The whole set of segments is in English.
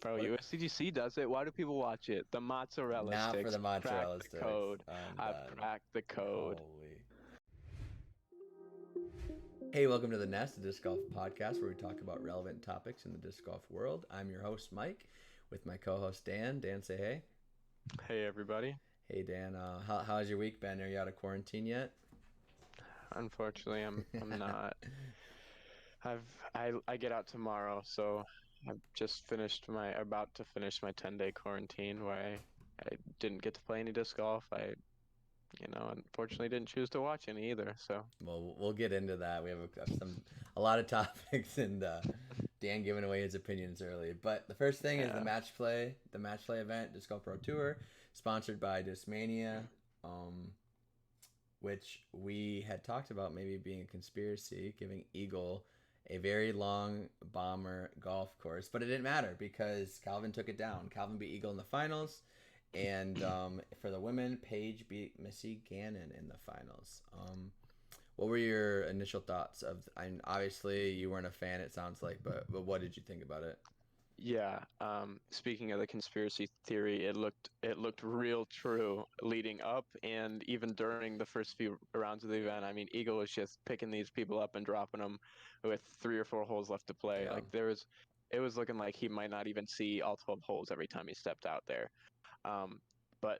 Bro, USDGC does it. Why do people watch it? The mozzarella Not for sticks. the Crack mozzarella the sticks. code. I'm I've done. cracked the code. Holy. Hey, welcome to the Nest, a disc golf podcast where we talk about relevant topics in the disc golf world. I'm your host, Mike, with my co-host, Dan. Dan, say hey. Hey, everybody. Hey, Dan. How's your week been? Are you out of quarantine yet? Unfortunately, I'm not. I get out tomorrow, so I've just about to finish my 10-day quarantine where I didn't get to play any disc golf. Unfortunately didn't choose to watch any either. So Well, we'll get into that. We have a lot of topics, and Dan giving away his opinions early. But the first thing is the match play event, Disc Golf Pro Tour, sponsored by Discmania, which we had talked about maybe being a conspiracy, giving Eagle a very long bomber golf course, but it didn't matter because Calvin took it down. Calvin beat Eagle in the finals. And for the women, Paige beat Missy Gannon in the finals. What were your initial thoughts of? Obviously, you weren't a fan. It sounds like, but what did you think about it? yeah, speaking of the conspiracy theory, it looked real true leading up and even during the first few rounds of the event. I mean, Eagle was just picking these people up and dropping them with 3 or 4 holes left to play. Yeah, It was looking like he might not even see all 12 holes every time he stepped out there. Um, but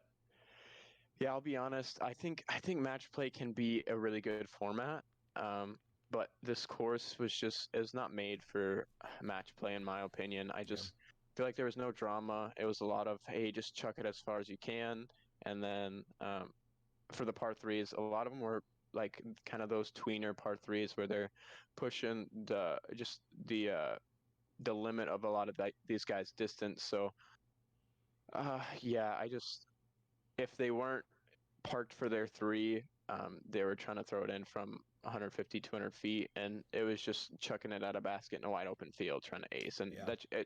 yeah, I'll be honest. I think match play can be a really good format. But this course is not made for match play in my opinion. I yeah, just feel like there was no drama. It was a lot of, hey, just chuck it as far as you can. And then for the par threes, a lot of them were like kind of those tweener par threes where they're pushing the limit of a lot of these guys' distance. So yeah, if they weren't parked for their three. They were trying to throw it in from 150, 200 feet, and it was just chucking it at a basket in a wide open field, trying to ace. And yeah.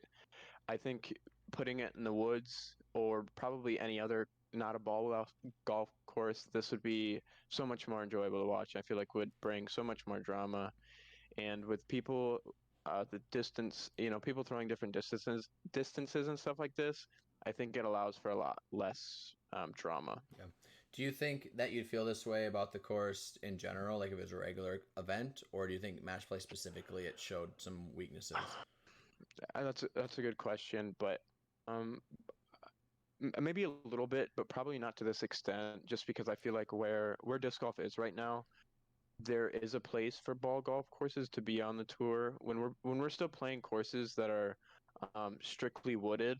I think putting it in the woods or probably any other not a golf course, this would be so much more enjoyable to watch. I feel like would bring so much more drama. And with people, the distance, people throwing different distances and stuff like this, I think it allows for a lot less drama. Yeah. Do you think that you'd feel this way about the course in general, like if it was a regular event, or do you think match play specifically it showed some weaknesses? That's a good question, but um, maybe a little bit, but probably not to this extent. Just because I feel like where disc golf is right now, there is a place for ball golf courses to be on the tour when we're still playing courses that are strictly wooded,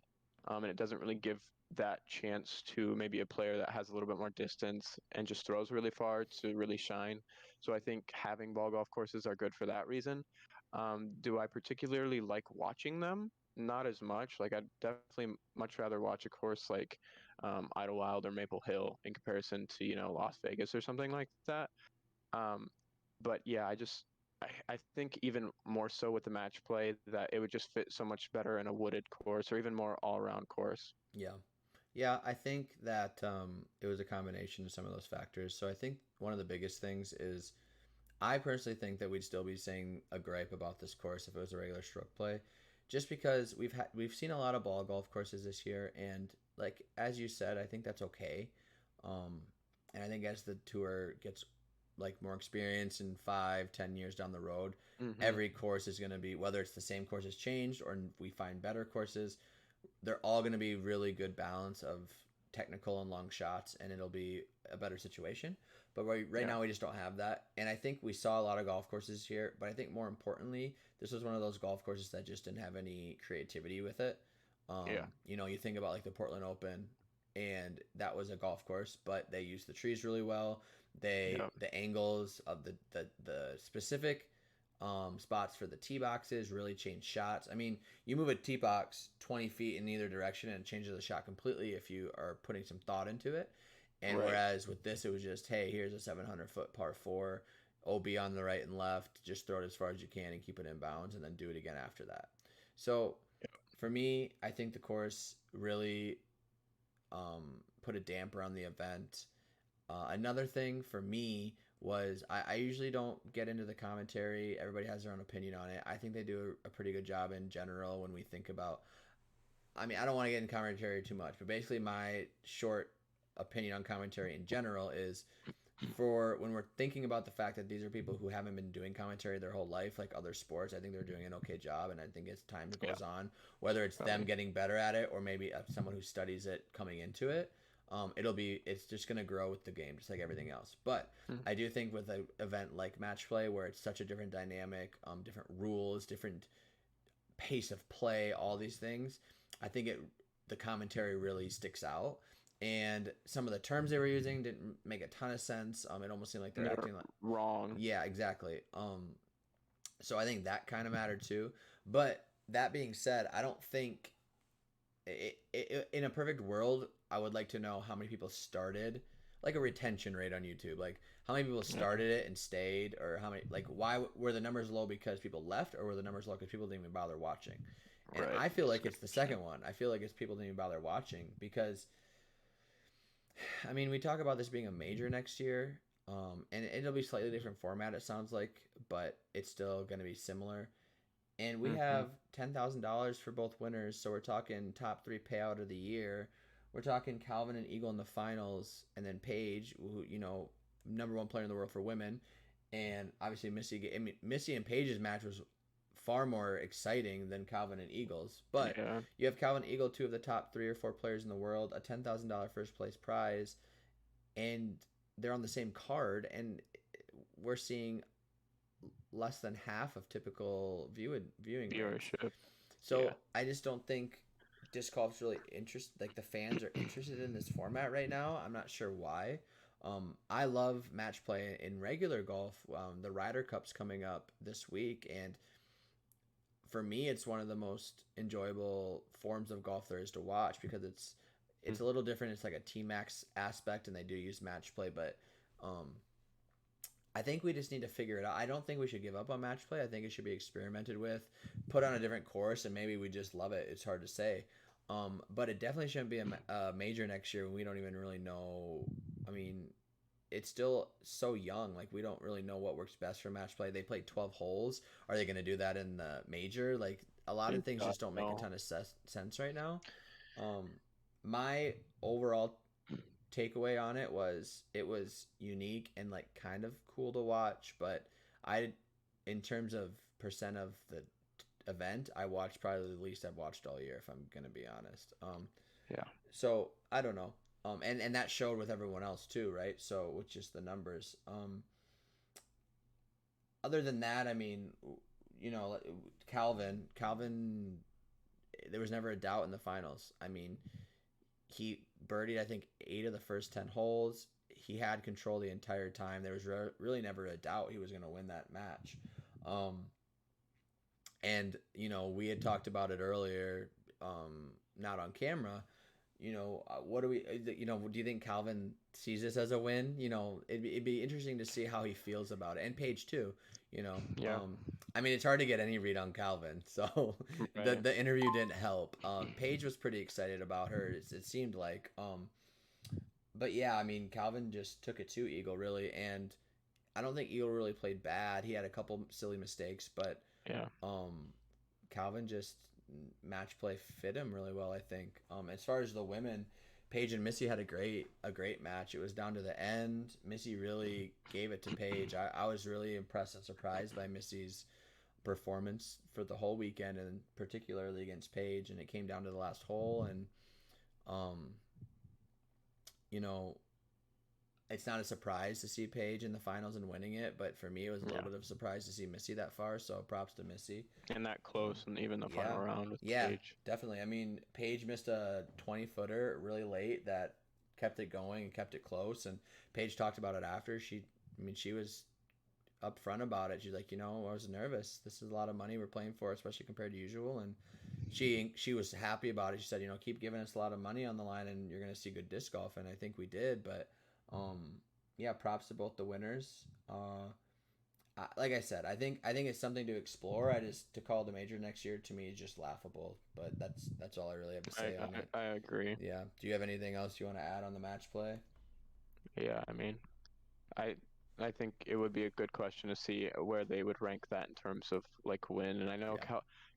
and it doesn't really give that chance to maybe a player that has a little bit more distance and just throws really far to really shine. So I think having ball golf courses are good for that reason. Do I particularly like watching them? Not as much. Like I'd definitely much rather watch a course like Idlewild or Maple Hill in comparison to, Las Vegas or something like that. Um, but yeah, I think even more so with the match play that it would just fit so much better in a wooded course or even more all around course. Yeah. Yeah, I think that it was a combination of some of those factors. So I think one of the biggest things is I personally think that we'd still be saying a gripe about this course if it was a regular stroke play, just because we've seen a lot of ball golf courses this year, and like as you said, I think that's okay. And I think as the tour gets like more experience in 5, 10 years down the road, Hmm. every course is going to be, whether it's the same course has changed or we find better courses, they're all going to be really good balance of technical and long shots, and it'll be a better situation. But right Yeah. now we just don't have that, and I think we saw a lot of golf courses here. But I think more importantly, this was one of those golf courses that just didn't have any creativity with it. Yeah. You think about like the Portland Open, and that was a golf course, but they used the trees really well. Yeah. The angles of the specific spots for the tee boxes really change shots. I mean, you move a tee box 20 feet in either direction and it changes the shot completely if you are putting some thought into it. And Right. whereas with this, it was just, hey, here's a 700-foot par four, OB on the right and left, just throw it as far as you can and keep it in bounds and then do it again after that. So for me, I think the course really put a damper on the event. Another thing for me was I usually don't get into the commentary. Everybody has their own opinion on it. I think they do a pretty good job in general when we think about I mean, I don't want to get in commentary too much, but basically my short opinion on commentary in general is, for when we're thinking about the fact that these are people who haven't been doing commentary their whole life, like other sports, I think they're doing an okay job, and I think as time goes on, whether it's them getting better at it or maybe someone who studies it coming into it, it's just going to grow with the game, just like everything else. But I do think with an event like match play, where it's such a different dynamic, different rules, different pace of play, all these things, I think the commentary really sticks out. And some of the terms they were using didn't make a ton of sense. It almost seemed like they're acting like wrong. Yeah, exactly. So I think that kind of mattered too. But that being said, I don't think in a perfect world, I would like to know how many people started, like a retention rate on YouTube, like how many people started it and stayed, or how many, like, why were the numbers low because people left, or were the numbers low because people didn't even bother watching? And I feel like it's the second one. I feel like it's people didn't even bother watching because, I mean, we talk about this being a major next year, and it'll be slightly different format, it sounds like, but it's still going to be similar. And we have $10,000 for both winners, so we're talking top 3 payout of the year. We're talking Calvin and Eagle in the finals, and then Paige, who, number 1 player in the world for women, and obviously Missy. I mean, Missy and Paige's match was far more exciting than Calvin and Eagle's. But you have Calvin and Eagle, 2 of the top 3 or 4 players in the world, a $10,000 first place prize, and they're on the same card, and we're seeing less than half of typical viewing viewership. So I just don't think disc golf's really like the fans are interested in this format right now. I'm not sure why. I love match play in regular golf. The Ryder Cup's coming up this week, and for me, it's one of the most enjoyable forms of golf there is to watch, because it's a little different. It's like a T-Max aspect, and they do use match play, but I think we just need to figure it out. I don't think we should give up on match play. I think it should be experimented with, put on a different course, and maybe we just love it. It's hard to say. But it definitely shouldn't be a major next year when we don't even really know. I mean, it's still so young. Like, we don't really know what works best for match play. They played 12 holes. Are they going to do that in the major? Like, a lot of things just don't make a ton of sense right now. My overall takeaway on it was unique and like kind of cool to watch, but in terms of percent of the event, I watched probably the least I've watched all year, if I'm gonna be honest. So I don't know. And that showed with everyone else too, right? So with just the numbers. Other than that, I mean, Calvin, there was never a doubt in the finals. I mean, he birdied, I think, 8 of the first 10 holes. He had control the entire time. There was really never a doubt he was going to win that match. And, we had talked about it earlier, not on camera. What do we, do you think Calvin sees this as a win? It'd be interesting to see how he feels about it. And Paige too, I mean, it's hard to get any read on Calvin, so the interview didn't help. Paige was pretty excited about her, it seemed like. But yeah, I mean, Calvin just took it to Eagle, really, and I don't think Eagle really played bad. He had a couple silly mistakes, but Calvin just match play fit him really well, I think. As far as the women, Paige and Missy had a great match. It was down to the end. Missy really gave it to Paige. I was really impressed and surprised by Missy's performance for the whole weekend, and particularly against Paige. And it came down to the last hole, and it's not a surprise to see Paige in the finals and winning it, but for me, it was a little bit of a surprise to see Missy that far. So props to Missy. And that close, and even the final round with Paige. Definitely. I mean, Paige missed a 20-footer really late that kept it going and kept it close. And Paige talked about it after. She was upfront about it. She's like, I was nervous. This is a lot of money we're playing for, especially compared to usual. And she was happy about it. She said, keep giving us a lot of money on the line, and you're going to see good disc golf. And I think we did, but props to both the winners. Like I said, I think it's something to explore. To call the major next year, to me, is just laughable. But that's all I really have to say on it. I agree. Yeah. Do you have anything else you want to add on the match play? Yeah, I mean, I think it would be a good question to see where they would rank that in terms of like win. And I know Yeah,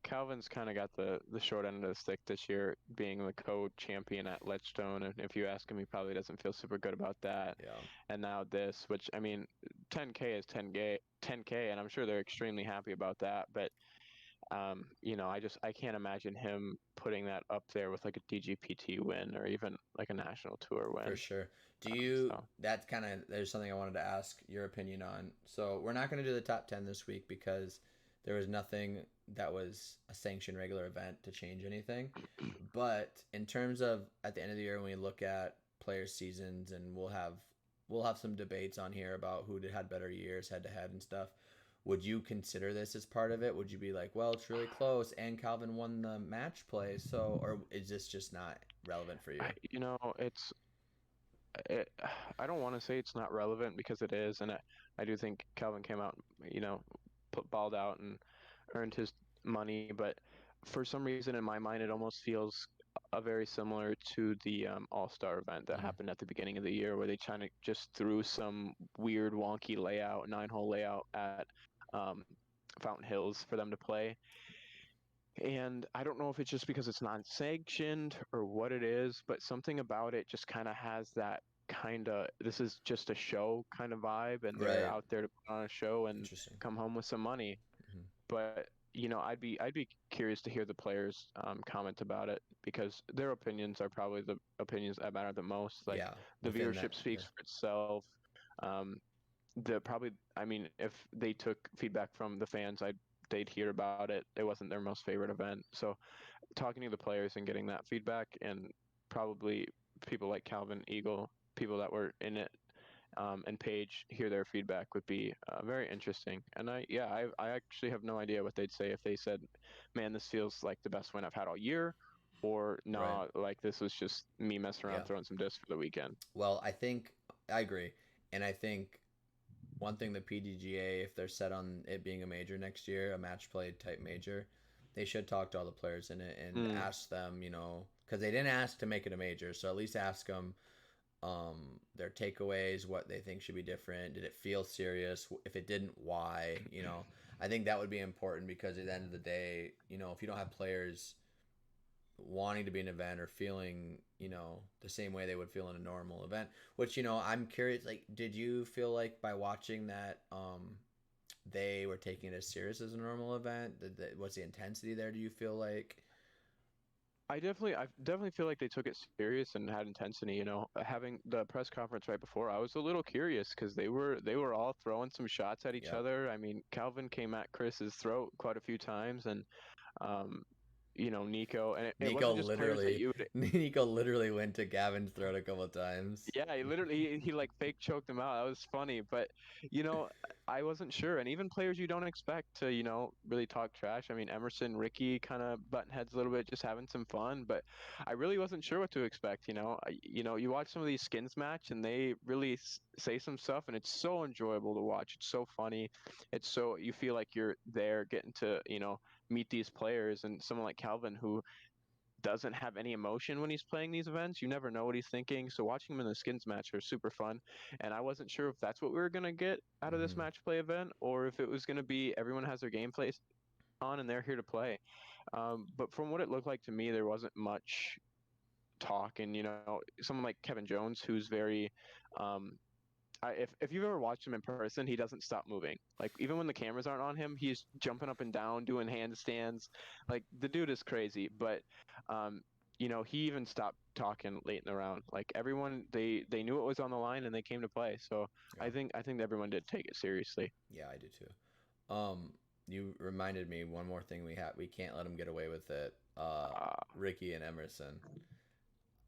Calvin's kind of got the short end of the stick this year, being the co-champion at Ledgestone. And if you ask him, he probably doesn't feel super good about that. yeah, And now this, which I mean, 10K is 10K, and I'm sure they're extremely happy about that. But I can't imagine him putting that up there with like a DGPT win or even like a national tour for win. sure. Do Um, you? so That's kind of there's something I wanted to ask your opinion on. So we're not going to do the top 10 this week because there was nothing that was a sanctioned regular event to change anything. But in terms of at the end of the year when we look at players' seasons and we'll have some debates on here about who had better years head to head and stuff. Would you consider this as part of it? Would you be like, well, it's really close and Calvin won the match play, so or is this just not relevant for you? it's it, I don't want to say it's not relevant because it is, and I do think Calvin came out, put balled out and earned his money, but for some reason in my mind it almost feels very similar to the All-Star event that Mm, happened at the beginning of the year where they kind of just threw some weird wonky layout, nine-hole layout at um, Fountain Hills for them to play. And I don't know if it's just because it's non-sanctioned or what it is, but something about it just kind of has that kind of this is just a show kind of vibe, and they're right. out there to put on a show and Interesting. come home with some money. Hmm. But I'd be curious to hear the players comment about it because their opinions are probably the opinions that matter the most. Like Yeah, the within that. viewership Yeah. speaks for itself. Um, I mean, if they took feedback from the fans, they'd hear about it. It wasn't their most favorite event, so talking to the players and getting that feedback, and probably people like Calvin Eagle, people that were in it, and Paige hear their feedback would be very interesting. And I actually have no idea what they'd say if they said, "Man, this feels like the best win I've had all year," or Right. "Nah, like this was just me messing around Yeah. throwing some discs for the weekend." Well, I think I agree, and I think one thing the PDGA, if they're set on it being a major next year, a match play type major, they should talk to all the players in it and Mm, ask them, because they didn't ask to make it a major, so at least ask them their takeaways, what they think should be different. Did it feel serious? If it didn't, why? I think that would be important because at the end of the day, if you don't have players wanting to be an event or feeling, the same way they would feel in a normal event, which, I'm curious, like, did you feel like by watching that, they were taking it as serious as a normal event? What's the intensity there? Do you feel like, I definitely feel like they took it serious and had intensity. Having the press conference right before, I was a little curious because they were all throwing some shots at each yeah, other. I mean, Calvin came at Chris's throat quite a few times, and um, Nico, and it Nico wasn't just players that literally, you would. Nico literally went to Gavin's throat a couple of times. Yeah, he like fake choked him out. That was funny, but you know, I wasn't sure. And even players you don't expect to, really talk trash. I mean, Emerson, Ricky kind of button heads a little bit, just having some fun, but I really wasn't sure what to expect, you watch some of these skins match and they really say some stuff and it's so enjoyable to watch. It's so funny. It's so you feel like you're there getting to, meet these players and someone like Calvin who doesn't have any emotion when he's playing these events. You never know what he's thinking. So watching him in the skins match are super fun. And I wasn't sure if that's what we were gonna get out of this Hmm. match play event or if it was gonna be everyone has their gameplay on and they're here to play. But from what it looked like to me, there wasn't much talk. And someone like Kevin Jones, who's very if you've ever watched him in person, he doesn't stop moving. Like even when the cameras aren't on him, he's jumping up and down, doing handstands. Like the dude is crazy. But um, he even stopped talking late in the round. Like everyone, they knew it was on the line and they came to play. So Yeah, I think everyone did take it seriously. yeah, I do too. You reminded me one more thing we can't let them get away with it. Uh, Ricky and Emerson.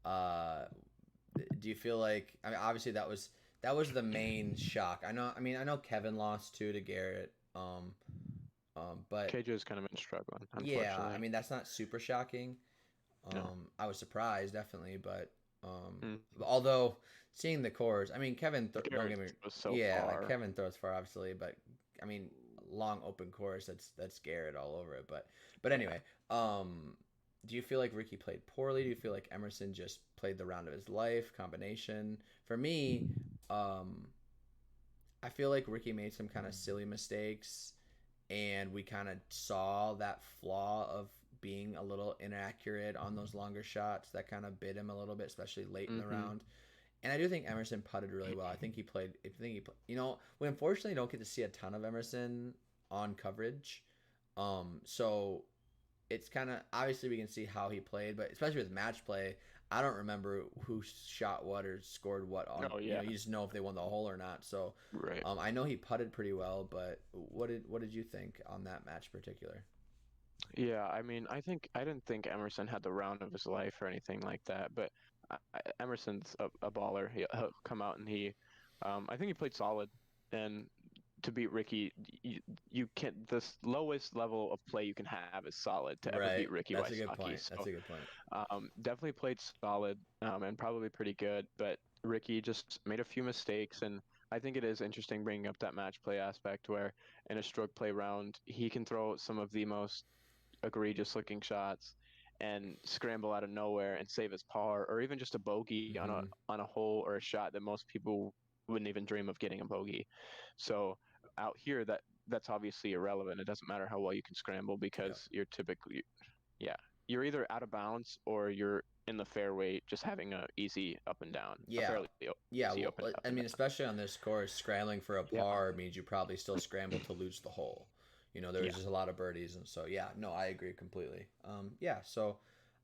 Uh, do you feel like I mean obviously that was the main shock. I know Kevin lost too to Garrett. But KJ's kind of been struggling, yeah, I unfortunately. mean that's not super shocking. No. I was surprised definitely, but Mm. although seeing the cores, I mean don't Garrett get me, was so yeah, like far. Kevin throws far obviously, but I mean long open course that's Garrett all over it. But Yeah. anyway, do you feel like Ricky played poorly? Do you feel like Emerson just played the round of his life combination? For me, um, I feel like Ricky made some kind of silly mistakes, and we kind of saw that flaw of being a little inaccurate on those longer shots that kind of bit him a little bit, especially late in the Mm-hmm. round. And I do think Emerson putted really well. I think he played. I think you know, we unfortunately don't get to see a ton of Emerson on coverage. So it's kind of obviously we can see how he played, but especially with match play, I don't remember who shot what or scored what on. Oh You know, yeah, you just know if they won the hole or not. So right. I know he putted pretty well, but what did you think on that match in particular? Yeah, I mean, I didn't think Emerson had the round of his life or anything like that, but Emerson's a baller. He'll come out and I think he played solid. And to beat Ricky, you can the lowest level of play you can have is solid to ever Right. beat Ricky That's a good Wysocki. point. That's So a good point. definitely played solid and probably pretty good, but Ricky just made a few mistakes. And I think it is interesting bringing up that match play aspect where in a stroke play round, he can throw some of the most egregious looking shots and scramble out of nowhere and save his par or even just a bogey Hmm. on a hole or a shot that most people wouldn't even dream of getting a bogey. So out here that's obviously irrelevant. It doesn't matter how well you can scramble Yeah. because you're typically yeah, you're either out of bounds or you're in the fairway just having a easy up and down, a Yeah. fairly Yeah. easy Well, open up I and mean, down. especially on this course, scrambling for a Yeah. par means you probably still scramble to lose the hole. You know, there was Yeah. just a lot of birdies, and so yeah, no, I agree completely. Yeah. So,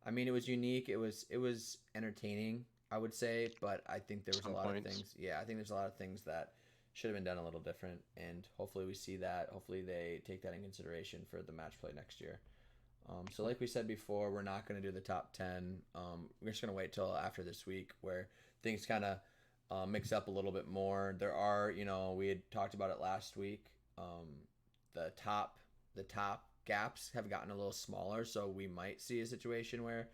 I mean, it was unique. It was entertaining, I would say, but I think there was a Some lot of points. things. Yeah, I think there's a lot of things that should have been done a little different, and hopefully we see that. Hopefully they take that in consideration for the match play next year. So, like we said before, we're not going to do the top 10. We're just going to wait till after this week where things kind of mix up a little bit more. There are, we had talked about it last week. Um, the top, the top gaps have gotten a little smaller, so we might see a situation where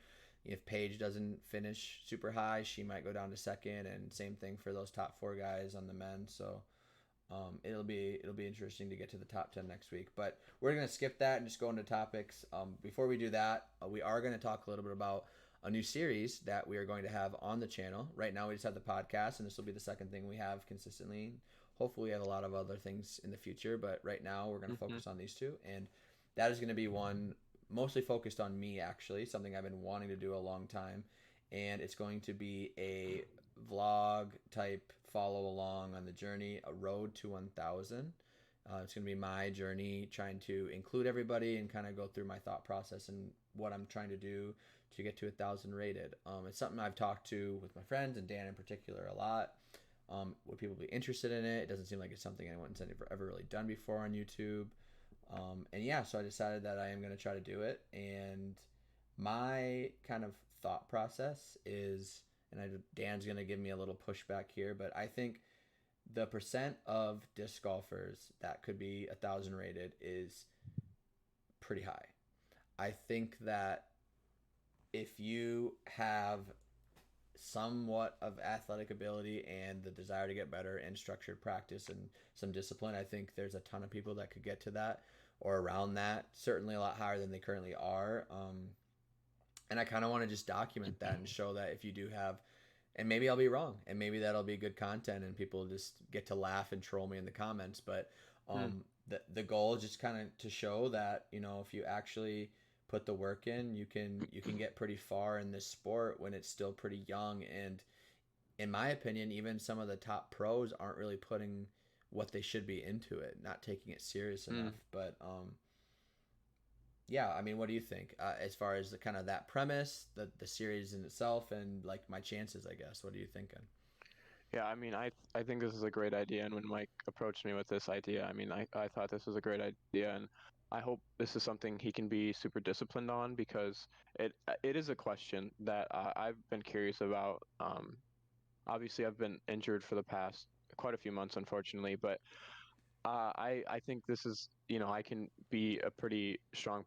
if Paige doesn't finish super high, she might go down to second, and same thing for those top four guys on the men. So it'll be interesting to get to the top 10 next week. But we're gonna skip that and just go into topics. Before we do that, we are going to talk a little bit about a new series that we are going to have on the channel. Right now, we just have the podcast, and this will be the second thing we have consistently. Hopefully, we have a lot of other things in the future, but right now, we're going to Hmm. focus on these two, and that is going to be one mostly focused on me, actually, something I've been wanting to do a long time, and it's going to be a vlog type follow along on the journey, a road to 1,000. It's going to be my journey trying to include everybody and kind of go through my thought process and what I'm trying to do to get to 1,000 rated. It's something I've talked to with my friends and Dan in particular a lot. Would people be interested in it? It doesn't seem like it's something anyone's ever really done before on YouTube. And yeah, so I decided that I am going to try to do it. And my kind of thought process is, and Dan's going to give me a little pushback here, but I think the percent of disc golfers that could be 1,000 rated is pretty high. I think that if you have somewhat of athletic ability and the desire to get better and structured practice and some discipline, I think there's a ton of people that could get to that or around that. Certainly a lot higher than they currently are. And I kind of want to just document that and show that if you do have, and maybe I'll be wrong, and maybe that'll be good content, and people just get to laugh and troll me in the comments. But the goal is just kind of to show that if you actually put the work in, you can get pretty far in this sport when it's still pretty young. And in my opinion, even some of the top pros aren't really putting what they should be into it, not taking it serious enough. But yeah, I mean, what do you think as far as the kind of that premise, the series in itself, and like my chances? I guess. What are you thinking? Yeah, I mean, I think this is a great idea. And when Mike approached me with this idea, I mean, I thought this was a great idea, and I hope this is something he can be super disciplined on because it is a question that I've been curious about. Obviously, I've been injured for the past quite a few months, unfortunately, but I think this is, I can be a pretty strong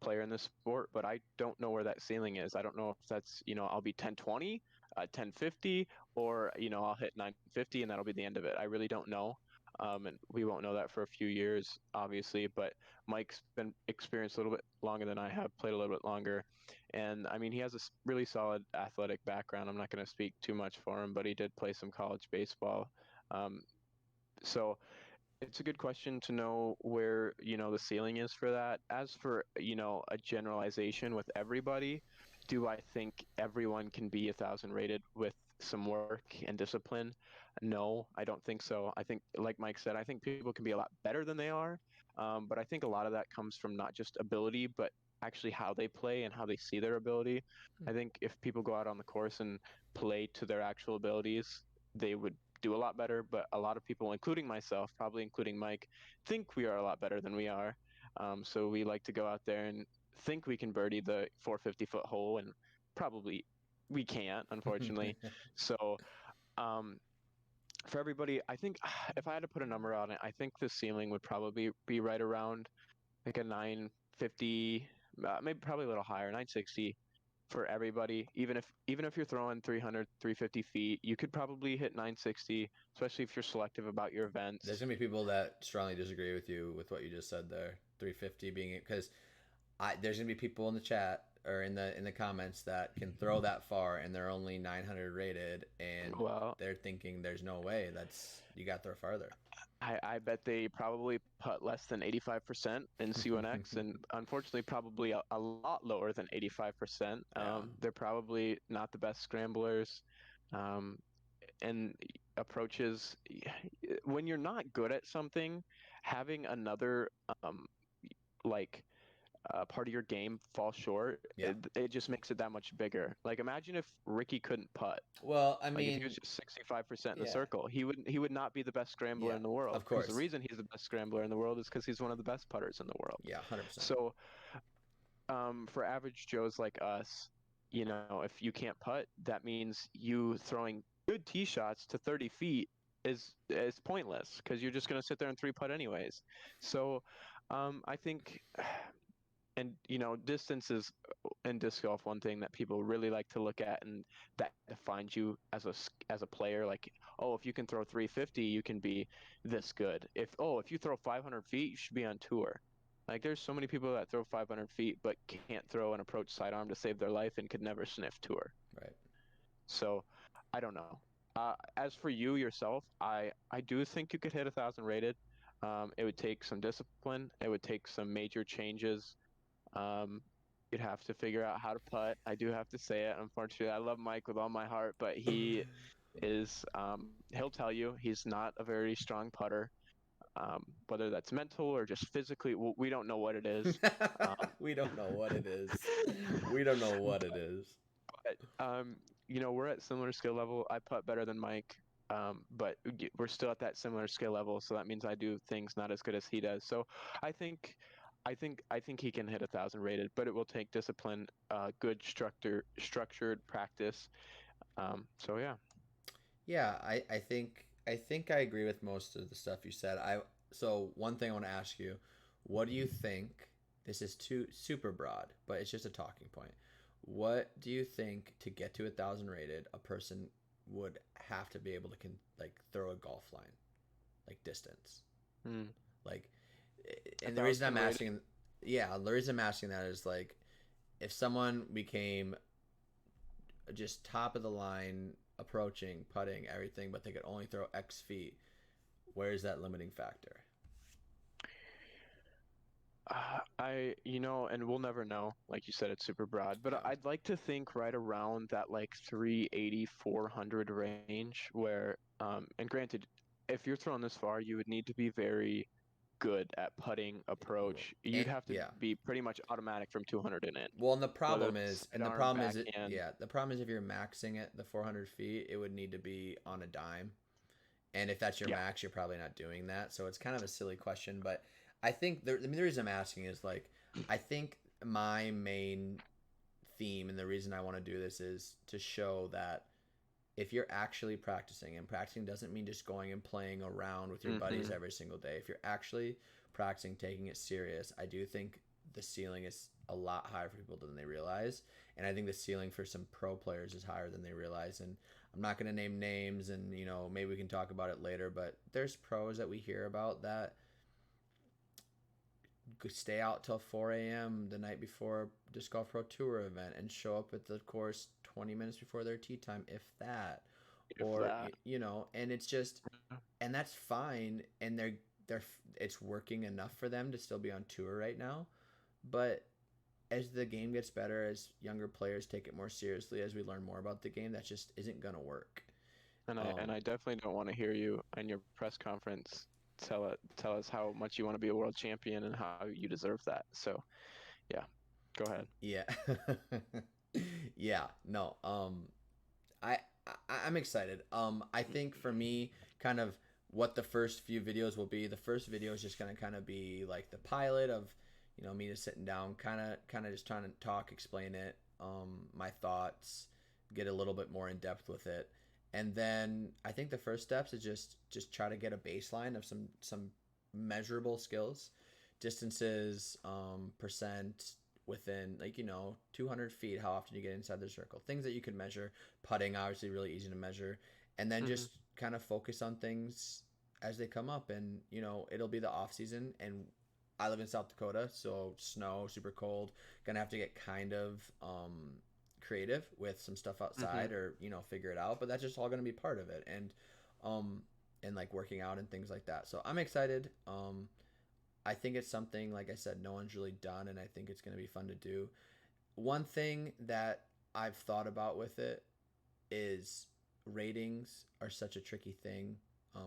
player in this sport, but I don't know where that ceiling is. I don't know if that's, I'll be 1020, 1050, or, I'll hit 950 and that'll be the end of it. I really don't know. And we won't know that for a few years, obviously, but Mike's been experienced a little bit longer than I have, played a little bit longer. And I mean, he has a really solid athletic background. I'm not going to speak too much for him, but he did play some college baseball. Um, So it's a good question to know where, the ceiling is for that. As for, a generalization with everybody, do I think everyone can be 1,000 rated with some work and discipline? No, I don't think so. I think, like Mike said, I think people can be a lot better than they are. But I think a lot of that comes from not just ability, but actually how they play and how they see their ability. Hmm. I think if people go out on the course and play to their actual abilities, they would do a lot better, but a lot of people, including myself, probably including Mike, think we are a lot better than we are. So we like to go out there and think we can birdie the 450-foot hole, and probably we can't, unfortunately. So um, for everybody, I think if I had to put a number on it, I think the ceiling would probably be right around like a 950, maybe probably a little higher, 960 for everybody. Even if you're throwing 300, 350 feet, you could probably hit 960, especially if you're selective about your There's events. gonna be people that strongly disagree with you with what you just said there. 350 being it because there's gonna be people in the chat or in the comments that can throw that far and they're only 900 rated and Well, they're thinking there's no way that's you got to throw farther. I bet they probably putt less than 85% in C1X, and unfortunately, probably a lot lower than 85%. Yeah. They're probably not the best scramblers. Um, and approaches, when you're not good at something, having another like part of your game fall short, Yeah. it just makes it that much bigger. Like imagine if Ricky couldn't putt. Well, I Like if he was mean, just 65% in the yeah. circle, he would not be the best scrambler Yeah. in the world, Of because the course. reason he's the best scrambler in the world is because he's one of the best putters in the world. Yeah, 100%. So for average Joes like us, if you can't putt, that means you throwing good tee shots to 30 feet is pointless, because you're just going to sit there and three putt anyways. So I think, and distance is in disc golf one thing that people really like to look at, and that defines you as a player. Like, oh, if you can throw 350, you can be this good. If you throw 500 feet, you should be on tour. Like, there's so many people that throw 500 feet but can't throw an approach sidearm to save their life and could never sniff tour. Right. So I don't know. As for you yourself, I do think you could hit 1,000 rated. It would take some discipline. It would take some major changes. um, you'd have to figure out how to putt. I do have to say it. Unfortunately, I love Mike with all my heart, but he'll tell you he's not a very strong putter. Whether that's mental or just physically, we don't know what it is. Um, We don't know what it is. We don't know what it is. but we're at similar skill level. I putt better than Mike, but we're still at that similar skill level. So that means I do things not as good as he does. So I think, I think he can hit 1,000 rated, but it will take discipline, good structured practice. So yeah. Yeah, I think I agree with most of the stuff you said. So one thing I want to ask you, what do you think? This is too super broad, but it's just a talking point. What do you think to get to 1,000 rated, a person would have to be able to like throw a golf line, like distance, Hmm. like, A and the reason I'm thousand rated. asking, yeah, the reason I'm asking that is like, if someone became just top of the line approaching, putting, everything, but they could only throw X feet. Where's that limiting factor? And we'll never know. Like you said, it's super broad, but Yeah. I'd like to think right around that like 380, 400 range where, and granted, if you're throwing this far, you would need to be very good at putting approach. You'd have to Yeah. be pretty much automatic from 200 and in, Well, and whether that's the sidearm, problem is, backhand. yeah, the problem is if you're maxing it the 400 feet, it would need to be on a dime. And if that's your Yeah. max, you're probably not doing that. So it's kind of a silly question. But I think the reason I'm asking is like, I think my main theme and the reason I want to do this is to show that if you're actually practicing, and practicing doesn't mean just going and playing around with your buddies Hmm. every single day. If you're actually practicing, taking it serious, I do think the ceiling is a lot higher for people than they realize. And I think the ceiling for some pro players is higher than they realize. And I'm not going to name names, and maybe we can talk about it later, but there's pros that we hear about that stay out till 4 a.m. the night before a disc golf pro tour event and show up at the course 20 minutes before their tee time, if that. If or that. and it's just, and that's fine, and they're it's working enough for them to still be on tour right now. But as the game gets better, as younger players take it more seriously, as we learn more about the game, that just isn't gonna work. And I definitely don't want to hear you in your press conference tell us how much you want to be a world champion and how you deserve that. So yeah, go ahead. Yeah. Yeah, no. I, I'm excited. I think for me, kind of what the first few videos will be. The first video is just gonna kind of be like the pilot of, me just sitting down, kind of just trying to talk, explain it, my thoughts, get a little bit more in depth with it, and then I think the first steps is just try to get a baseline of some measurable skills, distances, percent within, like, 200 feet, how often you get inside the circle, things that you can measure. Putting, obviously, really easy to measure. And then Hmm. just kind of focus on things as they come up. And, it'll be the off season. And I live in South Dakota, so snow, super cold. Gonna have to get kind of creative with some stuff Hmm. outside, or, figure it out. But that's just all gonna be part of it. Um, and like working out and things like that. So I'm excited. I think it's something, like I said, no one's really done, and I think it's going to be fun to do. One thing that I've thought about with it is ratings are such a tricky thing.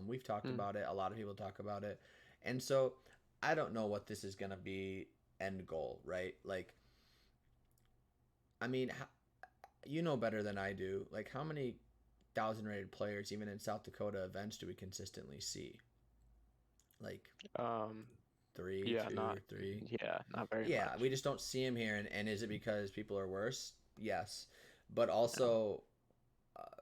We've talked Mm. about it. A lot of people talk about it. And so I don't know what this is going to be end goal, right? Like, I mean, you know better than I do. Like, how many thousand rated players, even in South Dakota events, do we consistently see? Like, Um, three, yeah, two, not three. yeah, not very Yeah, much. we just don't see him here. And is it because people are worse? Yes. But No. also,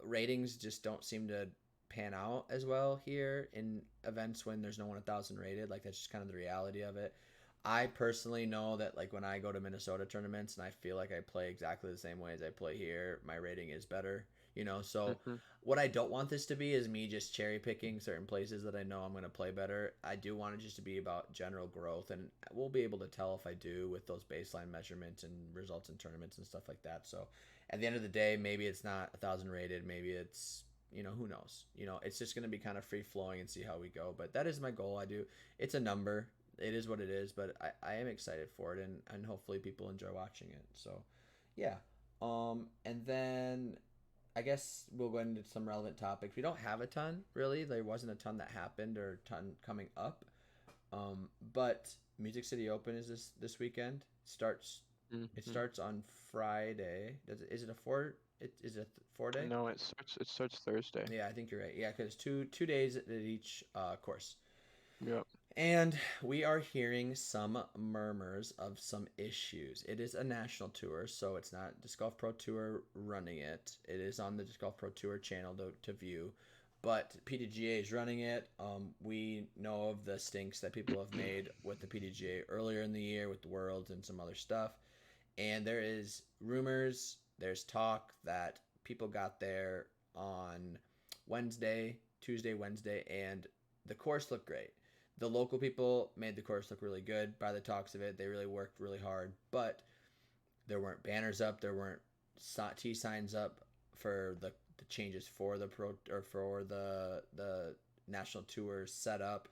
ratings just don't seem to pan out as well here in events when there's no one 1,000 rated. Like, that's just kind of the reality of it. I personally know that, like, when I go to Minnesota tournaments and I feel like I play exactly the same way as I play here, my rating is better. So Hmm. what I don't want this to be is me just cherry picking certain places that I know I'm going to play better. I do want it just to be about general growth, and we'll be able to tell if I do with those baseline measurements and results in tournaments and stuff like that. So at the end of the day, maybe it's not 1,000 rated, maybe it's, who knows. It's just going to be kind of free flowing and see how we go. But that is my goal. I do. It's a number. It is what it is, but I am excited for it, and hopefully people enjoy watching it. So yeah. And then I guess we'll go into some relevant topics. We don't have a ton, really. There wasn't a ton that happened or a ton coming up. But Music City Open is this weekend. It Hmm. starts on Friday. Is it a four? Is it a 4 day? No, it starts Thursday. Yeah, I think you're right. Yeah, because two days at each course. Yep. And we are hearing some murmurs of some issues. It is a national tour, so it's not Disc Golf Pro Tour running it. It is on the Disc Golf Pro Tour channel to view, but PDGA is running it. We know of the stinks that people have made with the PDGA earlier in the year with the Worlds and some other stuff. And there is rumors, there's talk that people got there on Tuesday, Wednesday, and the course looked great. The local people made the course look really good by the talks of it. They really worked really hard, but there weren't banners up, there weren't T signs up for the changes for the pro or for the national tour setup.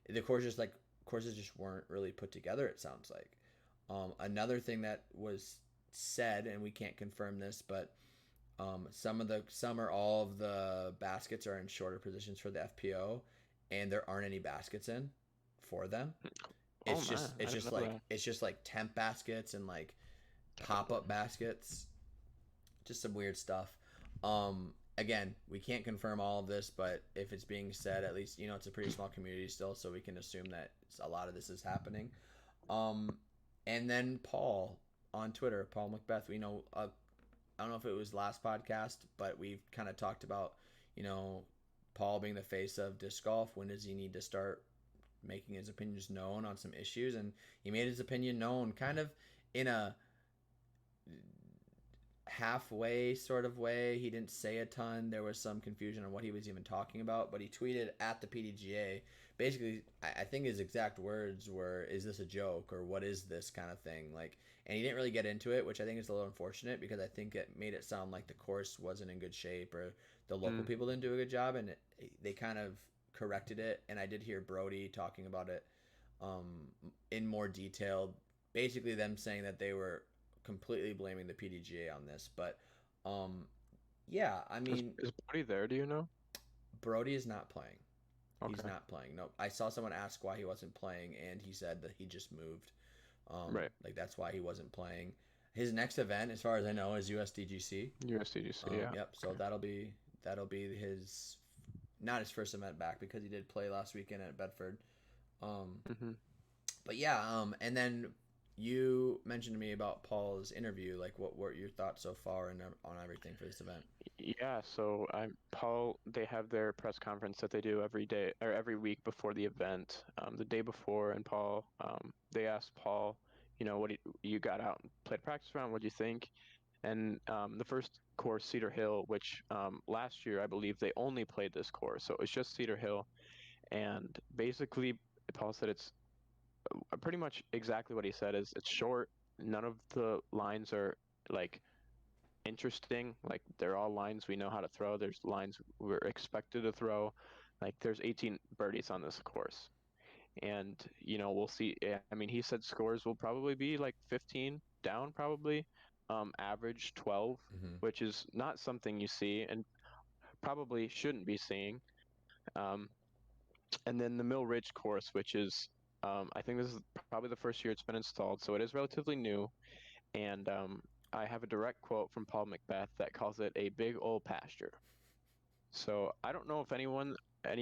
The courses just weren't really put together. It sounds like. Another thing that was said, and we can't confirm this, but some or all of the baskets are in shorter positions for the FPO, and there aren't any baskets in for them. Oh It's man, just I it's didn't just know like that. it's just like temp baskets and like pop up baskets, just some weird stuff. Again, we can't confirm all of this, but if it's being said, at least it's a pretty small community still, so we can assume that a lot of this is happening. Um, and then Paul on Twitter, Paul McBeth. We know. I don't know if it was last podcast, but we've kind of talked about, you know, Paul being the face of disc golf. When does he need to start making his opinions known on some issues? And he made his opinion known, kind of in a halfway sort of way. He didn't say a ton. There was some confusion on what he was even talking about, but he tweeted at the PDGA. Basically, I think his exact words were, "Is this a joke or what is this kind of thing?" Like, and he didn't really get into it, which I think is a little unfortunate because I think it made it sound like the course wasn't in good shape or the local Mm. people didn't do a good job, and they kind of corrected it. And I did hear Brody talking about it in more detail. Basically, them saying that they were completely blaming the PDGA on this. But um, yeah, I mean, Is Brody there? Do you know? Brody is not playing. He's Okay. not playing. No, I saw someone ask why he wasn't playing, and he said that he just moved. Right. Like that's why he wasn't playing. His next event, as far as I know, is USDGC. USDGC. Yeah. Yep. So Okay. that'll be his not his first event back because he did play last weekend at Bedford. Um, Hmm. but yeah, and then you mentioned to me about Paul's interview. Like, what were your thoughts so far and on everything for this event? Yeah, so Paul, they have their press conference that they do every day or every week before the event. The day before, and they asked Paul, what you got out and played a practice round, what do you think? And the first course, Cedar Hill, which last year I believe they only played this course, so it's just Cedar Hill. And basically, Paul said it's pretty much exactly what he said is it's short. None of the lines are like interesting. Like they're all lines we know how to throw. There's lines we're expected to throw. Like there's 18 birdies on this course, and we'll see. I mean, he said scores will probably be like 15 down, probably average 12, Mm-hmm. which is not something you see and probably shouldn't be seeing. Um, and then the Mill Ridge course, which is I think this is probably the first year it's been installed, so it is relatively new. And I have a direct quote from Paul McBeth that calls it a big old pasture. So I don't know if any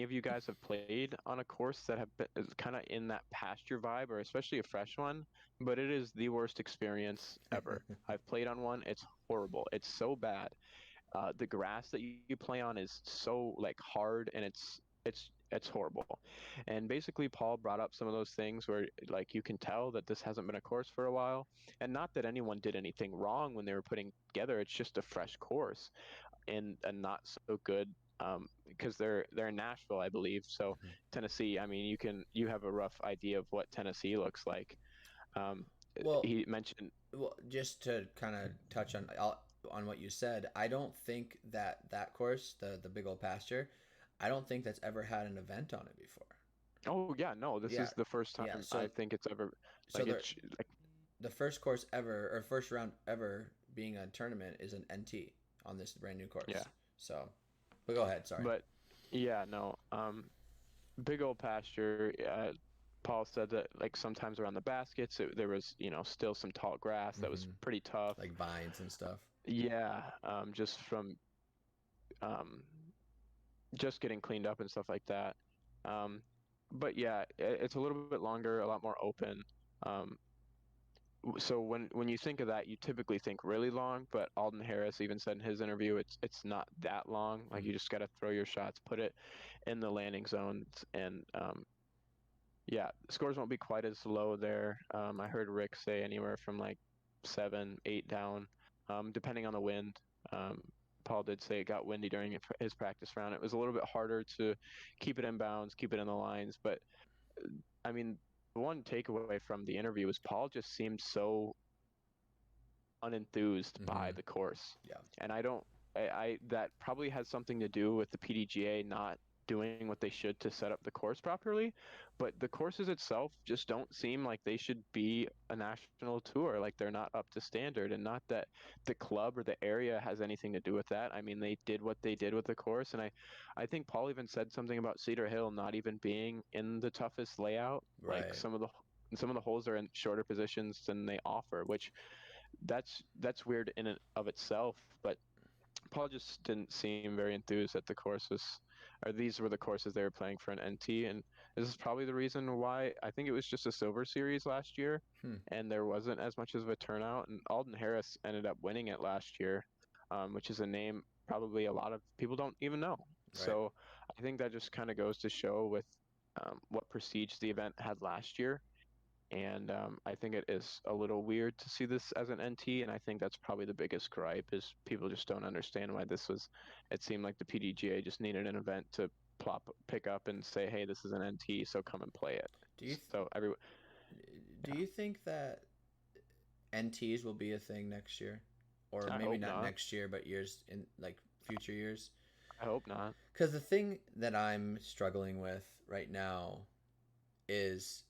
of you guys have played on a course that have been kind of in that pasture vibe, or especially a fresh one, but it is the worst experience ever. I've played on one; it's horrible. It's so bad. The grass that you play on is so like hard, and it's horrible. And basically, Paul brought up some of those things where like you can tell that this hasn't been a course for a while, and not that anyone did anything wrong when they were putting together. It's just a fresh course and a not so good because they're in Nashville, I believe. So Mm-hmm. Tennessee, I mean, you have a rough idea of what Tennessee looks like. Um, Well, he mentioned, just to kind of touch on what you said, I don't think that course, the big old pasture, I don't think that's ever had an event on it before. oh yeah, no, this Yeah, is the first yeah. time I think it's ever So like the it's like the first course ever or first round ever being a tournament is an NT on this brand new yeah, course. So, but go ahead. Sorry. but yeah, no, big old pasture. Paul said that like sometimes around the baskets there was still some tall grass that was Mm-hmm. pretty tough. Like vines and stuff. Yeah, just from um, just getting cleaned up and stuff like that. Um, but yeah, it's a little bit longer, a lot more open. Um, so when you think of that, you typically think really long, but Alden Harris even said in his interview, it's not that long. Like Mm-hmm. you just got to throw your shots, put it in the landing zones, and yeah, scores won't be quite as low there. I heard Rick say anywhere from like 7, 8 down, depending on the wind. Um, Paul did say it got windy during his practice round. It was a little bit harder to keep it in bounds, keep it in the lines. But I mean, the one takeaway from the interview was Paul just seemed so unenthused by Mm-hmm. the course. Yeah. And I that probably has something to do with the PDGA not doing what they should to set up the course properly. But the courses itself just don't seem like they should be a national tour. Like they're not up to standard, and not that the club or the area has anything to do with that. I mean, they did what they did with the course, and I think Paul even said something about Cedar Hill not even being in the toughest layout. Like Right. some of the holes are in shorter positions than they offer, which that's weird in and of itself. But Paul just didn't seem very enthused that the courses, or these were the courses they were playing for an NT, and this is probably the reason why I think it was just a silver series last year, Hmm. and there wasn't as much of a turnout. And Alden Harris ended up winning it last year, which is a name probably a lot of people don't even know. Right. So I think that just kind of goes to show with what prestige the event had last year And I think it is a little weird to see this as an NT, and I think that's probably the biggest gripe is people just don't understand why this was. It seemed like the PDGA just needed an event to pick up and say, hey, this is an NT, so come and play it. Do you So everyone, do yeah, you think that NTs will be a thing next year, or I maybe hope not not. next year, but years in like future years? I hope not. Because the thing that I'm struggling with right now is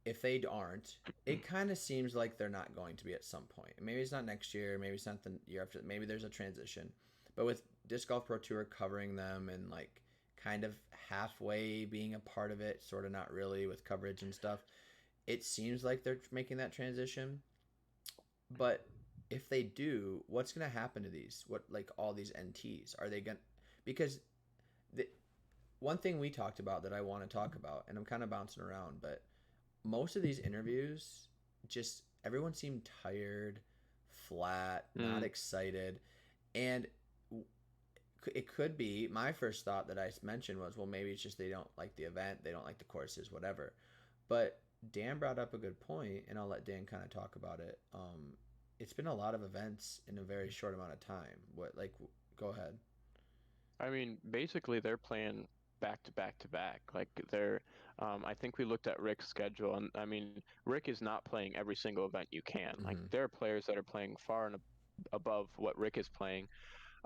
if they aren't, it kind of seems like they're not going to be at some point. Maybe it's not next year, maybe it's not the year after, maybe there's a transition. But with Disc Golf Pro Tour covering them and like kind of halfway being a part of it, sort of not really with coverage and stuff, it seems like they're making that transition. But if they do, what's going to happen to these? What, like all these NTs? Are they going to, because the one thing we talked about that I want to talk about, and I'm kind of bouncing around, but most of these interviews, just everyone seemed tired, flat, not Mm, excited, and it could be my first thought that I mentioned was, well, maybe it's just they don't like the event, they don't like the courses, whatever. But Dan brought up a good point, and I'll let Dan kind of talk about it. It's been a lot of events in a very short amount of time. What, like, go ahead. I mean, basically they're playing back to back to back. Like they're, I think we looked at Rick's schedule, and I mean, Rick is not playing every single event you can. Like Mm-hmm. there are players that are playing far and above what Rick is playing.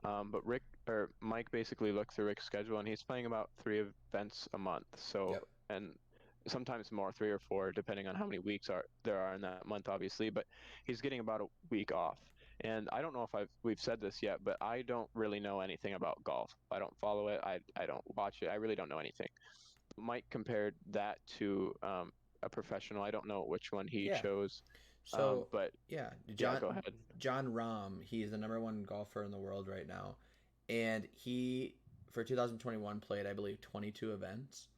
But Rick or Mike basically looked through Rick's schedule, and he's playing about 3 events a month. So, Yep. and sometimes more, 3 or 4, depending on how many weeks there are in that month, obviously. But he's getting about a week off. And I don't know if we've said this yet, but I don't really know anything about golf. I don't follow it. I don't watch it. I really don't know anything. Mike compared that to a professional. I don't know which one he Yeah. chose, So but yeah, yeah, John go ahead. John Rahm, he's the number one golfer in the world right now, and he for 2021 played, I believe, 22 events.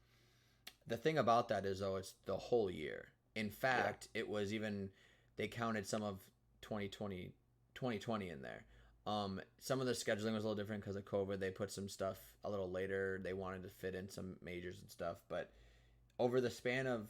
The thing about that is though, it's the whole year. In Yeah. fact, it was even they counted some of 2020 2020 in there. Some of the scheduling was a little different because of COVID. They put some stuff a little later. They wanted to fit in some majors and stuff, but over the span of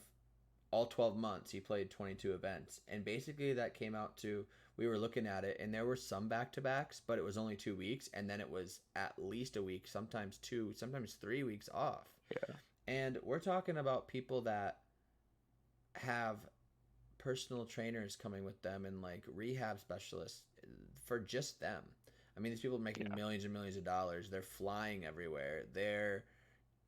all 12 months he played 22 events, and basically that came out to, we were looking at it and there were some back-to-backs, but it was only 2 weeks, and then it was at least a week, sometimes two, sometimes 3 weeks off. Yeah. And we're talking about people that have personal trainers coming with them and like rehab specialists for just them. I mean, these people are making Yeah. millions and millions of dollars. They're flying everywhere. They're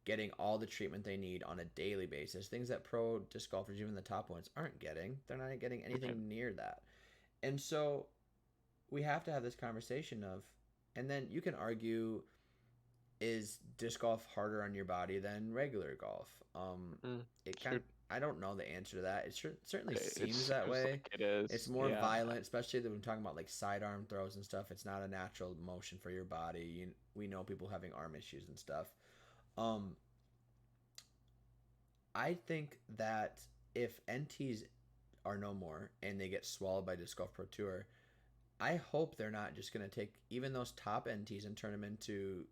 getting all the treatment they need on a daily basis. Things that pro disc golfers, even the top ones, aren't getting. They're not getting Right. anything near that. And so we have to have this conversation of, and then you can argue, is disc golf harder on your body than regular golf? Mm, It kind sure. of, I don't know the answer to that. It certainly It seems that seems way. like it is. It's more Yeah. violent, especially when we're talking about like sidearm throws and stuff. It's not a natural motion for your body. We know people having arm issues and stuff. Um, I think that if NTs are no more and they get swallowed by Disc Golf Pro Tour, I hope they're not just going to take even those top NTs and turn them into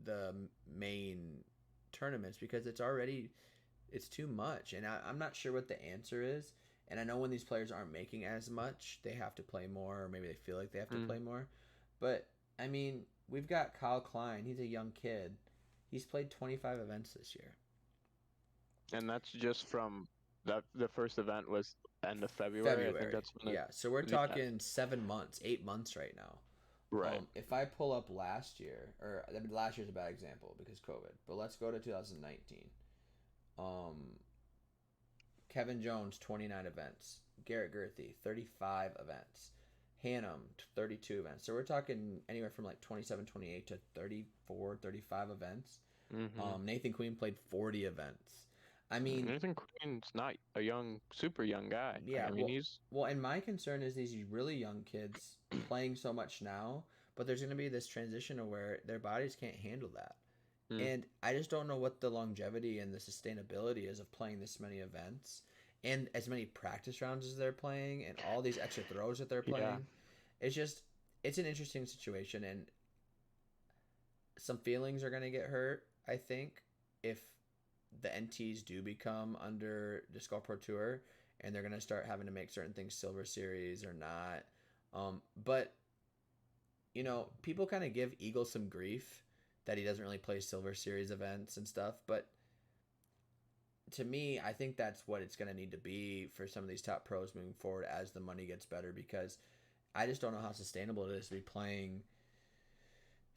the main tournaments, because it's too much, and I'm not sure what the answer is. And I know when these players aren't making as much, they have to play more, or maybe they feel like they have to Mm. play more. But I mean, we've got Kyle Klein. He's a young kid. He's played 25 events this year. And that's just from that the first event was end of February. I think February. that's when Yeah. So we're the yeah, talking 7 months, 8 months right now. right. If I pull up last year, or I mean, last year's a bad example because COVID, but let's go to 2019. Um, Kevin Jones, 29 events. Garrett Gurthie, 35 events. Hannum, 32 events. So we're talking anywhere from like 27, 28 to 34, 35 events. Mm-hmm. Nathan Queen played 40 events. I mean, Nathan Queen's not a super young guy. yeah, I mean, well, he's and my concern is these really young kids playing so much now, but there's going to be this transition of where their bodies can't handle that. mm, And I just don't know what the longevity and the sustainability is of playing this many events and as many practice rounds as they're playing and all these extra throws that they're yeah, playing. It's just, it's an interesting situation, and some feelings are going to get hurt, I think, if the NTs do become under Disc Golf Pro Tour, and they're gonna start having to make certain things Silver Series or not. But people kind of give Eagle some grief that he doesn't really play Silver Series events and stuff, but to me, I think that's what it's going to need to be for some of these top pros moving forward as the money gets better, because I just don't know how sustainable it is to be playing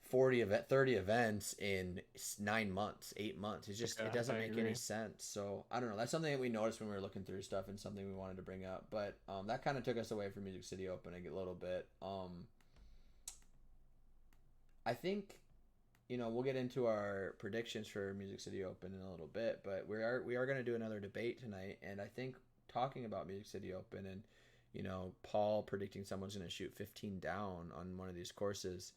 30 events in 9 months, 8 months. It's just, it doesn't make any sense. So I don't know. That's something that we noticed when we were looking through stuff and something we wanted to bring up. But that kind of took us away from Music City Open a little bit. I think, we'll get into our predictions for Music City Open in a little bit, but we are going to do another debate tonight. And I think talking about Music City Open and, Paul predicting someone's going to shoot 15 down on one of these courses,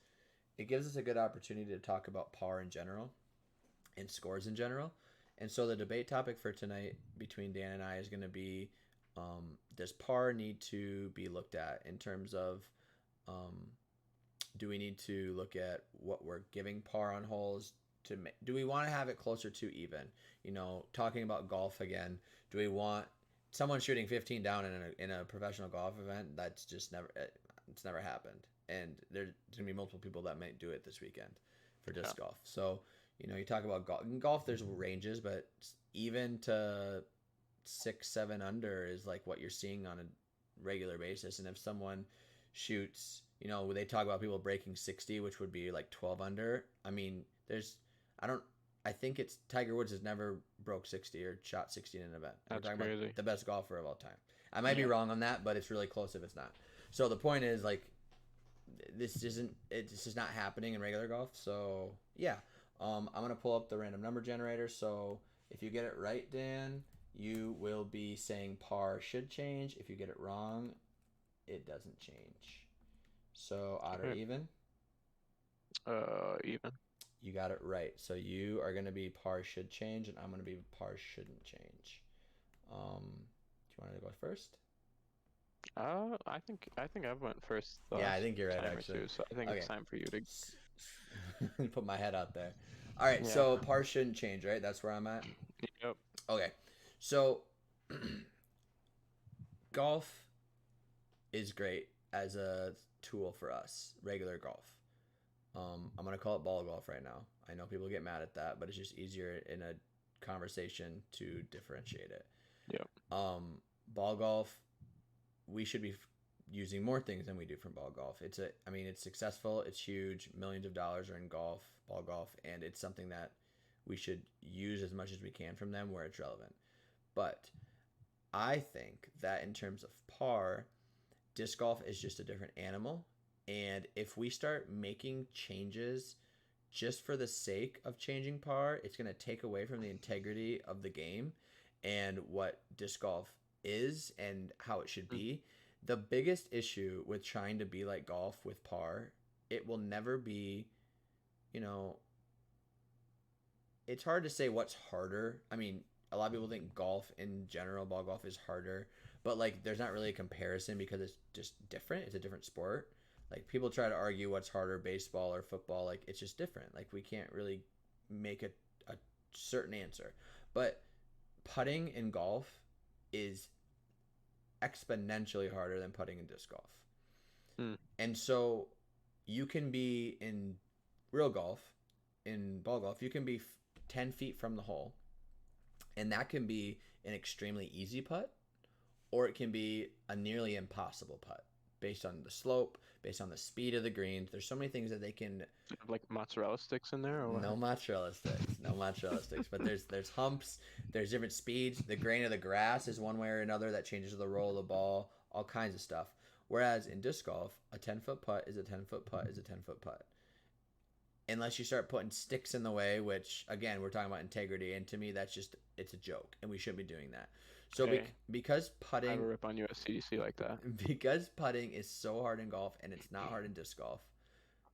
it gives us a good opportunity to talk about par in general and scores in general. And so the debate topic for tonight between Dan and I is going to be, does par need to be looked at in terms of, do we need to look at what we're giving par on holes? Do we want to have it closer to even? Talking about golf again, do we want someone shooting 15 down in a professional golf event? That's just it's never happened. And there's going to be multiple people that might do it this weekend for disc golf. So, you talk about golf. In golf, there's ranges, but even to 6-7 under is like what you're seeing on a regular basis. And if someone shoots, they talk about people breaking 60, which would be like 12 under. I mean, I think it's Tiger Woods has never broke 60 or shot 60 in an event. That's we're talking crazy. about the best golfer of all time. I might be wrong on that, but it's really close if it's not. So the point is, like, it's just not happening in regular golf. So yeah, I'm gonna pull up the random number generator. So if you get it right, Dan, you will be saying par should change. If you get it wrong, it doesn't change. So odd or even? Even. You got it right. So you are gonna be par should change, and I'm gonna be par shouldn't change. Do you want to go first? I think I went first. Yeah, I think you're right, actually. So I think it's time for you to put my head out there. All right, so par shouldn't change, right? That's where I'm at. Yep. Okay, so golf is great as a tool for us, regular golf. I'm gonna call it ball golf right now. I know people get mad at that, but it's just easier in a conversation to differentiate it. Yep. Ball golf, we should be using more things than we do from ball golf. It's successful. It's huge. Millions of dollars are in ball golf, and it's something that we should use as much as we can from them where it's relevant. But I think that in terms of par, disc golf is just a different animal. And if we start making changes just for the sake of changing par, it's going to take away from the integrity of the game and what disc golf is and how it should be. The biggest issue with trying to be like golf with par, it will never be, it's hard to say what's harder. I mean, a lot of people think golf in general, ball golf is harder, but like there's not really a comparison because it's just different. It's a different sport. Like people try to argue what's harder, baseball or football. Like it's just different. Like we can't really make a certain answer. But putting in golf is exponentially harder than putting in disc golf. And so you can be in real golf, in ball golf, you can be 10 feet from the hole, and that can be an extremely easy putt, or it can be a nearly impossible putt based on the slope, based on the speed of the greens. There's so many things that they can... Like mozzarella sticks in there? Or what? No mozzarella sticks. But there's humps, there's different speeds. The grain of the grass is one way or another that changes the roll of the ball, all kinds of stuff. Whereas in disc golf, a 10-foot putt is a 10-foot putt is a 10-foot putt. Unless you start putting sticks in the way, which, again, we're talking about integrity, and to me, it's a joke, and we shouldn't be doing that. So because putting... I have a rip on you at CDC like that. Because putting is so hard in golf, and it's not hard in disc golf.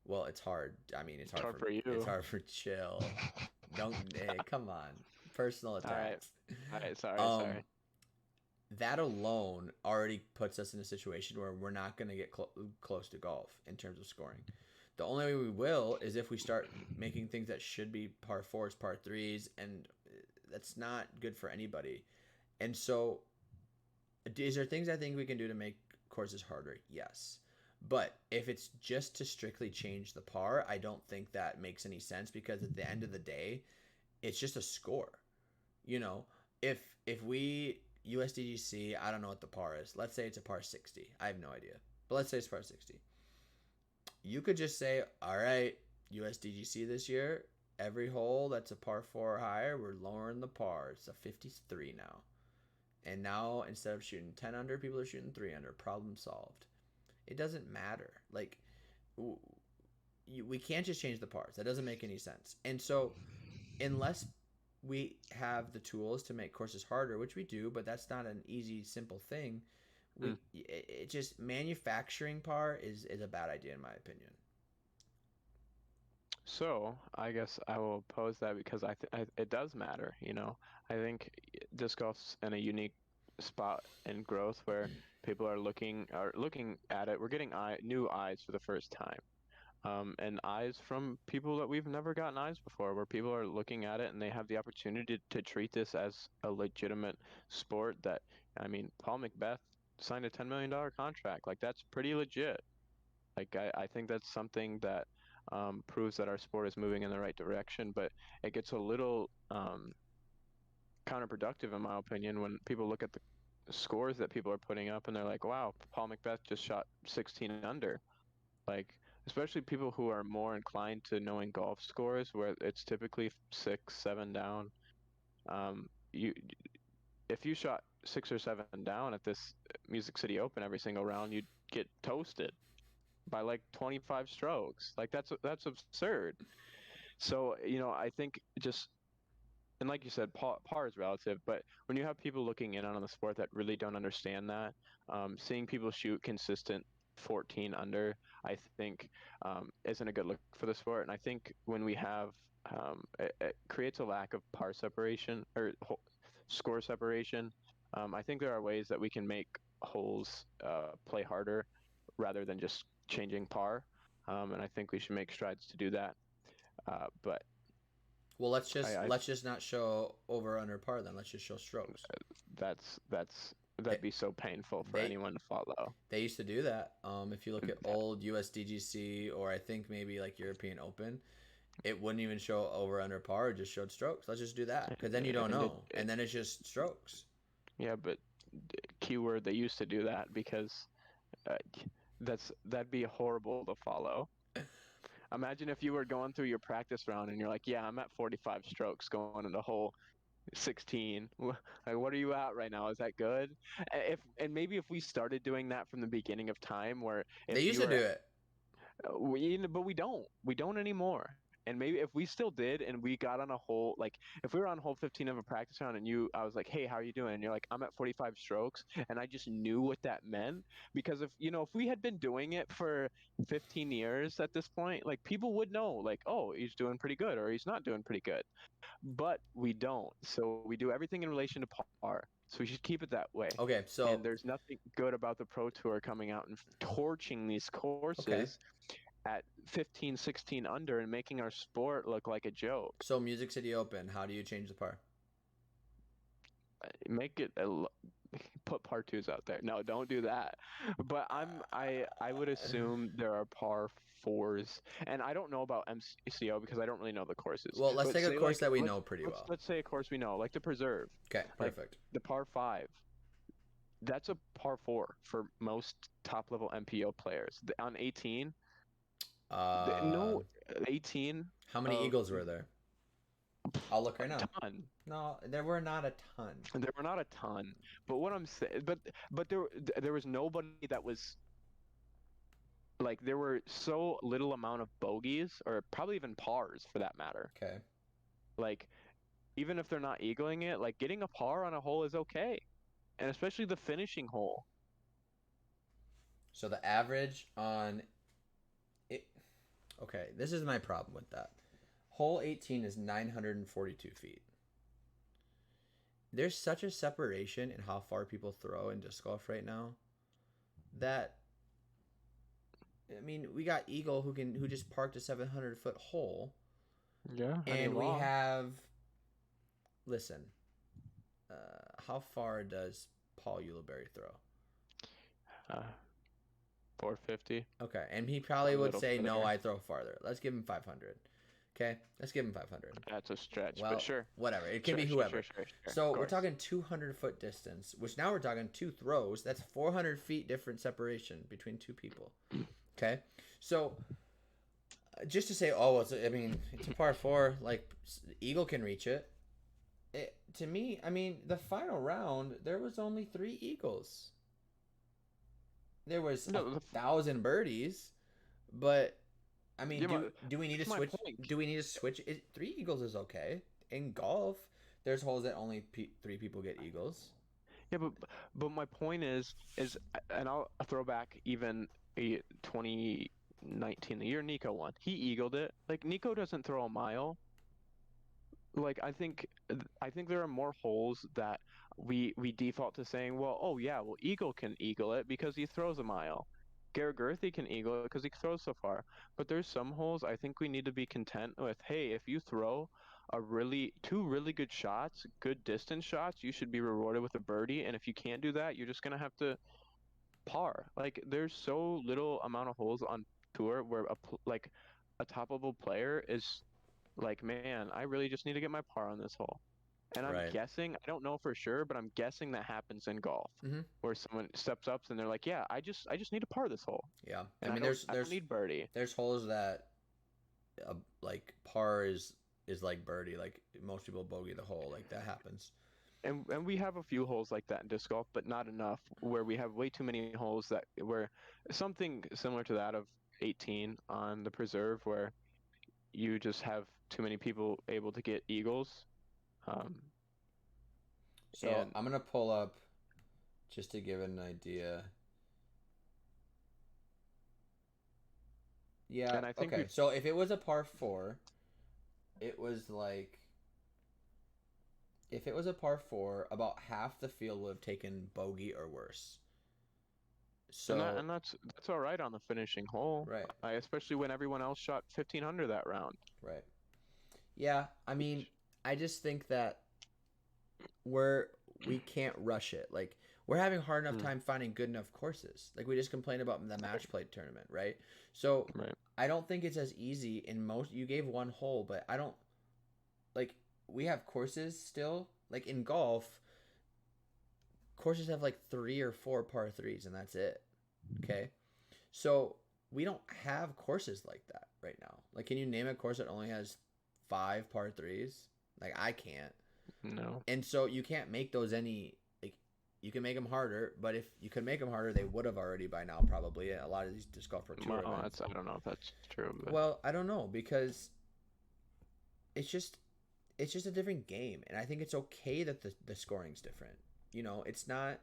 Well, it's hard. I mean, it's hard for you. It's hard for chill. Hey, come on. Personal attacks. All right, sorry. That alone already puts us in a situation where we're not going to get close to golf in terms of scoring. The only way we will is if we start making things that should be par 4s, par 3s, and that's not good for anybody. And so, is there things I think we can do to make courses harder? Yes. But if it's just to strictly change the par, I don't think that makes any sense, because at the end of the day, it's just a score. You know, if we USDGC, I don't know what the par is. Let's say it's a par 60. I have no idea. But let's say it's par 60. You could just say, all right, USDGC this year, every hole that's a par 4 or higher, we're lowering the par. It's a 53 now. And now, instead of shooting 10 under, people are shooting 3 under. Problem solved. It doesn't matter. Like, we can't just change the pars. That doesn't make any sense. And so, unless we have the tools to make courses harder, which we do, but that's not an easy, simple thing. It just, manufacturing par is a bad idea, in my opinion. So I guess I will pose that because it does matter. I think disc golf's in a unique spot in growth where people are looking at it. We're getting new eyes for the first time. And eyes from people that we've never gotten eyes before, where people are looking at it and they have the opportunity to treat this as a legitimate sport. That, I mean, Paul McBeth signed a $10 million contract. Like, that's pretty legit. Like, I think that's something that proves that our sport is moving in the right direction, but it gets a little counterproductive, in my opinion, when people look at the scores that people are putting up and they're like, wow, Paul McBeth just shot 16 under. Like, especially people who are more inclined to knowing golf scores, where it's typically 6, 7 down. You If you shot 6 or 7 down at this Music City Open every single round, you'd get toasted by like 25 strokes. Like, that's absurd. So, I think just, and like you said, par is relative, but when you have people looking in on the sport that really don't understand that, seeing people shoot consistent 14 under, I think, isn't a good look for the sport. And I think when we have, it creates a lack of par separation or score separation. I think there are ways that we can make holes play harder rather than just changing par. And I think we should make strides to do that. But Well, let's just not show over under par then. Let's just show strokes. That'd be so painful for anyone to follow. They used to do that. If you look at old USDGC, or I think maybe like European Open, it wouldn't even show over under par. It just showed strokes. Let's just do that, because then you don't know, and then it's just strokes. Yeah, but keyword, they used to do that because that'd be horrible to follow. Imagine if you were going through your practice round and you're like, yeah, I'm at 45 strokes going into hole 16. Like, what are you at right now? Is that good? And maybe if we started doing that from the beginning of time, where they used to do it, but we don't anymore. And maybe if we still did, and we got on a hole, like if we were on hole 15 of a practice round, and I was like, hey, how are you doing? And you're like, I'm at 45 strokes, and I just knew what that meant, because if we had been doing it for 15 years at this point, like, people would know, like, oh, he's doing pretty good, or he's not doing pretty good. But we don't. So we do everything in relation to par. So we should keep it that way. Okay, so and there's nothing good about the Pro Tour coming out and torching these courses at 15, 16 under and making our sport look like a joke. So Music City Open, how do you change the par? Make it put par twos out there. No, don't do that. But I would assume there are par fours, and I don't know about MCO because I don't really know the courses. Well, let's take a course that we know pretty well. Let's say a course we know, like the Preserve. Okay, perfect. Like the par 5. That's a par 4 for most top level MPO players. On 18. No, 18. How many eagles were there? I'll look right now. A ton. No, there were not a ton. There were not a ton. But what I'm saying, but there was nobody that was, like, there were so little amount of bogeys, or probably even pars for that matter. Okay. Like, even if they're not eagling it, like, getting a par on a hole is okay, and especially the finishing hole. So the average on it. Okay, this is my problem with that. Hole 18 is 942 feet. There's such a separation in how far people throw in disc golf right now that, I mean, we got Eagle who just parked a 700-foot hole. Yeah. And we have listen, how far does Paul Ulibarri throw? Uh, 450. Okay, and he A probably would little say, no, further. I throw farther. Let's give him 500. Okay, let's give him 500. That's a stretch, but Well, sure. whatever. It can Sure, be sure, sure, whoever. sure, sure. Of So we're course. talking 200-foot distance, which now we're talking two throws. That's 400 feet different separation between two people. Okay, so just to say, oh, I mean, it's a par four. Like Eagle can reach it. To me, I mean, the final round there was only 3 eagles. There was No, 1,000 birdies, but I mean, yeah, do we need to that's my switch? point. Do we need to switch? 3 eagles is okay. In golf, there's holes that only 3 people get eagles. Yeah, but my point is, and I'll throw back even 2019, the year Nico won. He eagled it. Like Nico doesn't throw a mile. Like I think there are more holes that we default to saying, well, oh yeah, well Eagle can eagle it because he throws a mile. Garrett Gerthy can eagle it because he throws so far. But there's some holes I think we need to be content with. Hey, if you throw two really good shots, good distance shots, you should be rewarded with a birdie. And if you can't do that, you're just gonna have to par. Like there's so little amount of holes on tour where like a top level player is like, man, I really just need to get my par on this hole. And I'm Right. guessing, I don't know for sure, but I'm guessing that happens in golf, Mm-hmm. where someone steps up and they're like, yeah, I just need to par this hole, Yeah. I and I mean, don't I don't need birdie. there's holes that like par is like birdie. Like most people bogey the hole. Like that happens. And we have a few holes like that in disc golf, but not enough where we have way too many holes that where something similar to that of 18 on the preserve where you just have too many people able to get eagles. Um, So and I'm gonna pull up just to give an idea. Yeah. and I think Okay. we've So if it was a par four, it was like if it was a par four, about half the field would have taken bogey or worse. And that So and that's all right on the finishing hole. right, Especially when everyone else shot 15 under that round. right. Yeah. I mean, Which, I just think that we're we can't rush it. Like we're having hard enough mm, time finding good enough courses. Like we just complained about the match play tournament, right? So right. I don't think it's as easy in most. You gave one hole, but I don't like. We have courses still. Like in golf, courses have like 3 or 4 par threes, and that's it. Okay, so we don't have courses like that right now. Like, can you name a course that only has 5 par threes? Like I can't. No. And so you can't make those any like you can make them harder, but if you could make them harder, they would have already by now probably at a lot of these disc golf pro tour Well, events. that's I don't know if that's true, but Well, I don't know because it's just it's just a different game, and I think it's okay that the scoring's different. You know, it's not.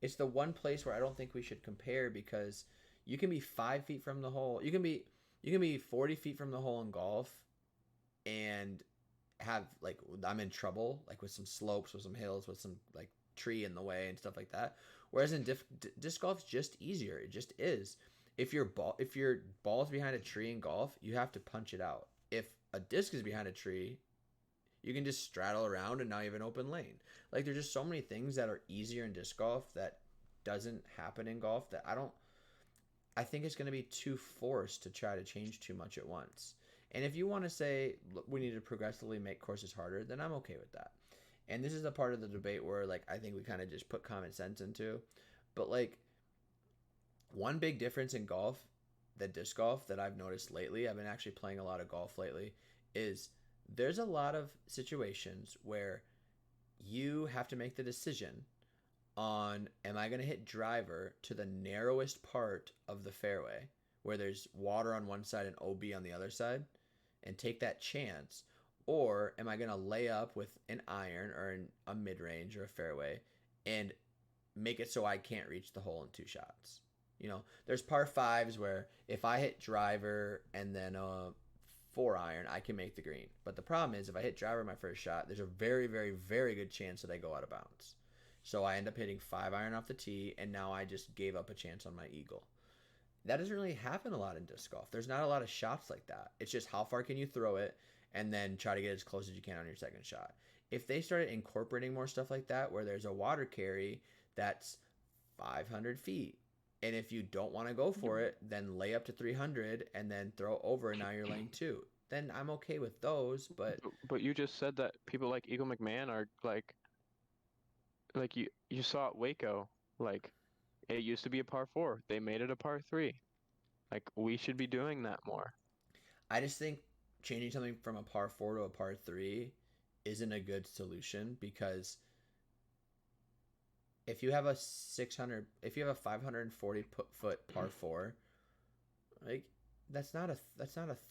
It's the one place where I don't think we should compare because you can be 5 feet from the hole. You can be 40 feet from the hole in golf, and have like I'm in trouble like with some slopes, with some hills, with some like tree in the way and stuff like that. Whereas in disc golf's just easier. It just is. If your ball is behind a tree in golf, you have to punch it out. If a disc is behind a tree, you can just straddle around and now you have an open lane. Like there's just so many things that are easier in disc golf that doesn't happen in golf that I think it's going to be too forced to try to change too much at once. And if you want to say "Look, we need to progressively make courses harder, then I'm okay with that. And this is a part of the debate where like I think we kind of just put common sense into. But like one big difference in golf, that disc golf that I've noticed lately, I've been actually playing a lot of golf lately, is there's a lot of situations where you have to make the decision on am I going to hit driver to the narrowest part of the fairway where there's water on one side and OB on the other side and take that chance, or am I going to lay up with an iron or a mid-range or a fairway and make it so I can't reach the hole in 2 shots. You know, there's par fives where if I hit driver and then a 4 iron, I can make the green. But the problem is if I hit driver my first shot, there's a very, very, very good chance that I go out of bounds. So I end up hitting 5 iron off the tee, and now I just gave up a chance on my eagle. That doesn't really happen a lot in disc golf. There's not a lot of shots like that. It's just how far can you throw it and then try to get as close as you can on your second shot. if they started incorporating more stuff like that, where there's a water carry that's 500 feet, and if you don't want to go for it, then lay up to 300 and then throw over, and now you're laying 2. Then I'm okay with those, but But you just said that people like Eagle McMahon are like you saw at Waco, like it used to be a par four. They made it a par three. Like we should be doing that more. I just think changing something from a par 4 to a par 3 isn't a good solution, because if you have a 540 foot par 4, like that's not a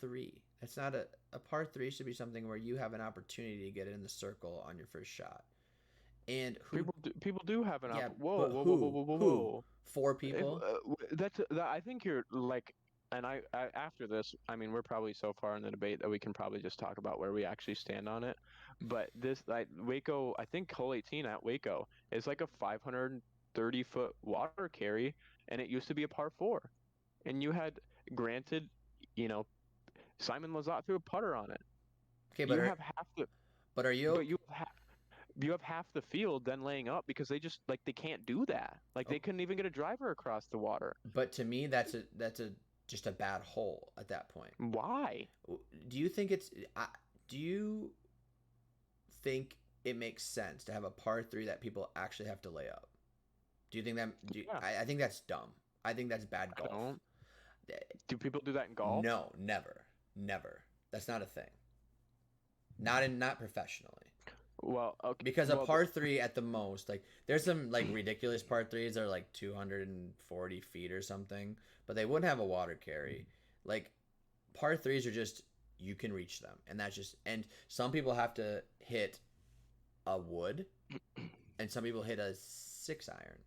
3. That's not a par 3 should be something where you have an opportunity to get it in the circle on your first shot. And who People do have an Yeah, whoa, but whoa, whoa, whoa, who whoa, whoa, who whoa. four If, people? I think you're like, and I after this, I mean, we're probably so far in the debate that we can probably just talk about where we actually stand on it. But this, like Waco, I think hole 18 at Waco is like a 530-foot water carry, and it used to be a par four. And you had, granted, you know, Simon Lizotte threw a putter on it. Okay, You have half the, but are you but you have half the field then laying up because they just like they can't do that. Like okay? they couldn't even get a driver across the water. But to me, that's a just a bad hole at that point. Why? Do you think it's? Do you think it makes sense to have a par 3 that people actually have to lay up? Do you think that? Yeah, I think that's dumb. I think that's bad I golf. don't. Do people do that in golf? No, never, never. That's not a thing. Not professionally. Well, okay. Because a Well, par 3 at the most, like there's some like ridiculous par 3s that are like 240 feet or something, but they wouldn't have a water carry. Like par 3s are just, you can reach them, and that's just, and some people have to hit a wood, and some people hit a 6-iron,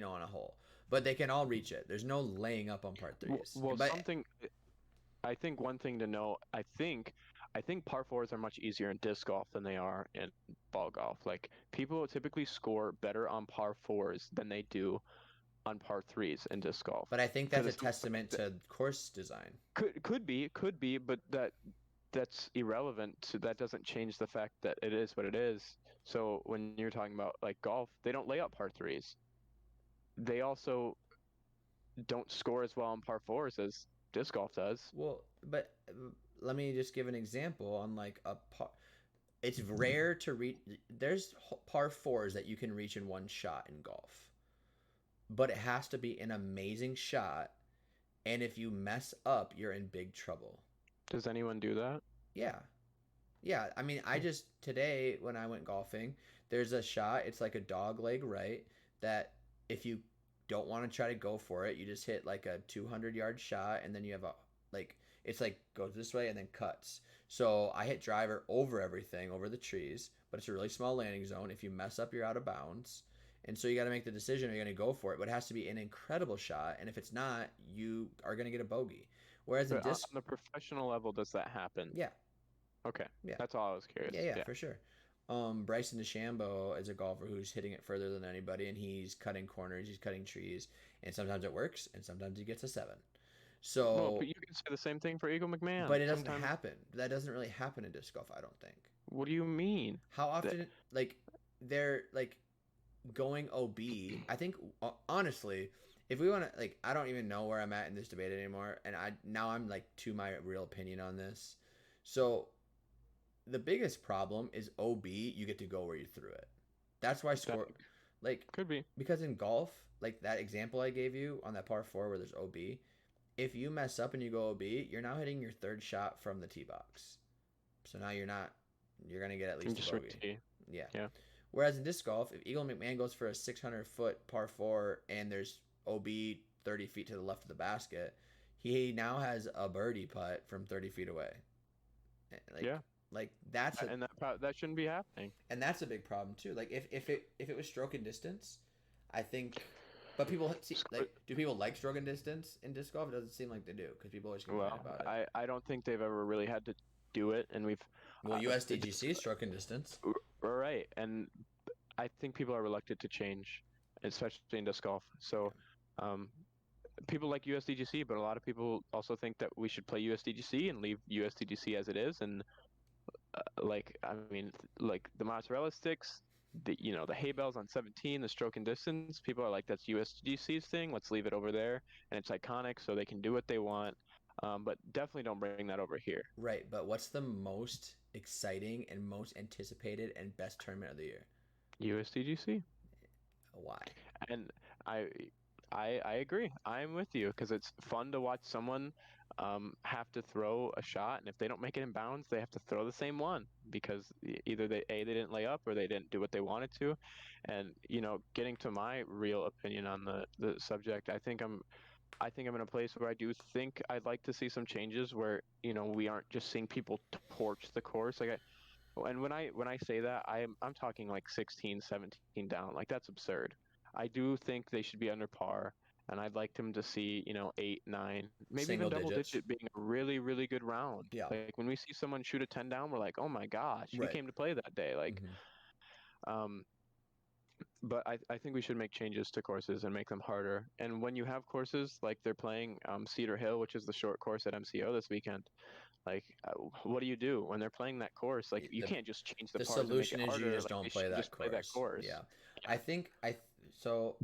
on a hole, but they can all reach it. There's no laying up on par 3s. well, But something. I think one thing to know. I think par fours are much easier in disc golf than they are in ball golf. Like people typically score better on par fours than they do on par threes in disc golf. but I think Because that's a it's testament to course design. could be, but that's irrelevant. That doesn't change the fact that it is what it is. So when you're talking about like golf, they don't lay up par threes. They also don't score as well on par fours as disc golf does. Well, but let me just give an example on like a par. It's rare to reach. There's par 4s that you can reach in one shot in golf, but it has to be an amazing shot, and if you mess up, you're in big trouble. Does anyone do that? Yeah, yeah. I mean, I just today when I went golfing, there's a shot. It's like a dog leg right, that if you don't want to try to go for it, you just hit like a 200-yard shot, and then you have a, like, it's like goes this way and then cuts. So I hit driver over everything, over the trees, but it's a really small landing zone. If you mess up, you're out of bounds. And so you got to make the decision, are you going to go for it? But it has to be an incredible shot, and if it's not, you are going to get a bogey. Whereas in But on disc, the professional level, does that happen? yeah, Okay, yeah, that's all I was curious. yeah, Yeah. for sure. Bryson DeChambeau is a golfer who's hitting it further than anybody, and he's cutting corners, he's cutting trees, and sometimes it works, and sometimes he gets a 7. Well, So, but you can say the same thing for Eagle McMahon. but it doesn't Sometimes, happen. That doesn't really happen in disc golf, I don't think. what do you mean? How That, often, like, they're like going OB? I think honestly, if we want to, like, I don't even know where I'm at in this debate anymore, and I'm like to my real opinion on this. So the biggest problem is OB. You get to go where you threw it. That's why that score, like, could be. because in golf, like that example I gave you on that par 4 where there's OB, if you mess up and you go OB, you're now hitting your third shot from the tee box. So now you're gonna get at least Just a bogey. tee. Yeah. Yeah. Whereas in disc golf, if Eagle McMahon goes for a 600-foot par 4 and there's OB 30 feet to the left of the basket, he now has a birdie putt from 30 feet away. Like, Yeah. like that's a, And that shouldn't be happening. and that's a big problem too. Like if it was stroke and distance, I think. But people see, like, do people like stroke and distance in disc golf? It doesn't seem like they do, because people always complain Well, about it. I don't think they've ever really had to do it, and we've Well, it's USDGC is stroke and distance. right, and I think people are reluctant to change, especially in disc golf. So, people like USDGC, but a lot of people also think that we should play USDGC and leave USDGC as it is, and like I mean, like the mozzarella sticks, the hay bales on 17, the stroke and distance. People are like, that's USGC's thing. Let's leave it over there, and it's iconic, so they can do what they want. But definitely don't bring that over here. Right, but what's the most exciting and most anticipated and best tournament of the year? USDGC. Why? And I I agree. I'm with you because it's fun to watch someone have to throw a shot, and if they don't make it in bounds, they have to throw the same one because either they didn't lay up or they didn't do what they wanted to. And getting to my real opinion on the subject, I think I'm in a place where I do think I'd like to see some changes where we aren't just seeing people torch the course. And when I say that, I'm talking like 16, 17 down. Like that's absurd. I do think they should be under par, and I'd like them to see, 8, 9, maybe even Single double digits. digit being a really, really good round. Yeah. Like when we see someone shoot a 10 down, we're like, oh my gosh, he Right. came to play that day. Like, Hmm. um, but I think we should make changes to courses and make them harder. And when you have courses like they're playing Cedar Hill, which is the short course at MCO this weekend, like, what do you do when they're playing that course? Like, you The can't just change the the pars and make solution it is you harder. just Like, don't they play should that just play that course. course. Yeah. Yeah.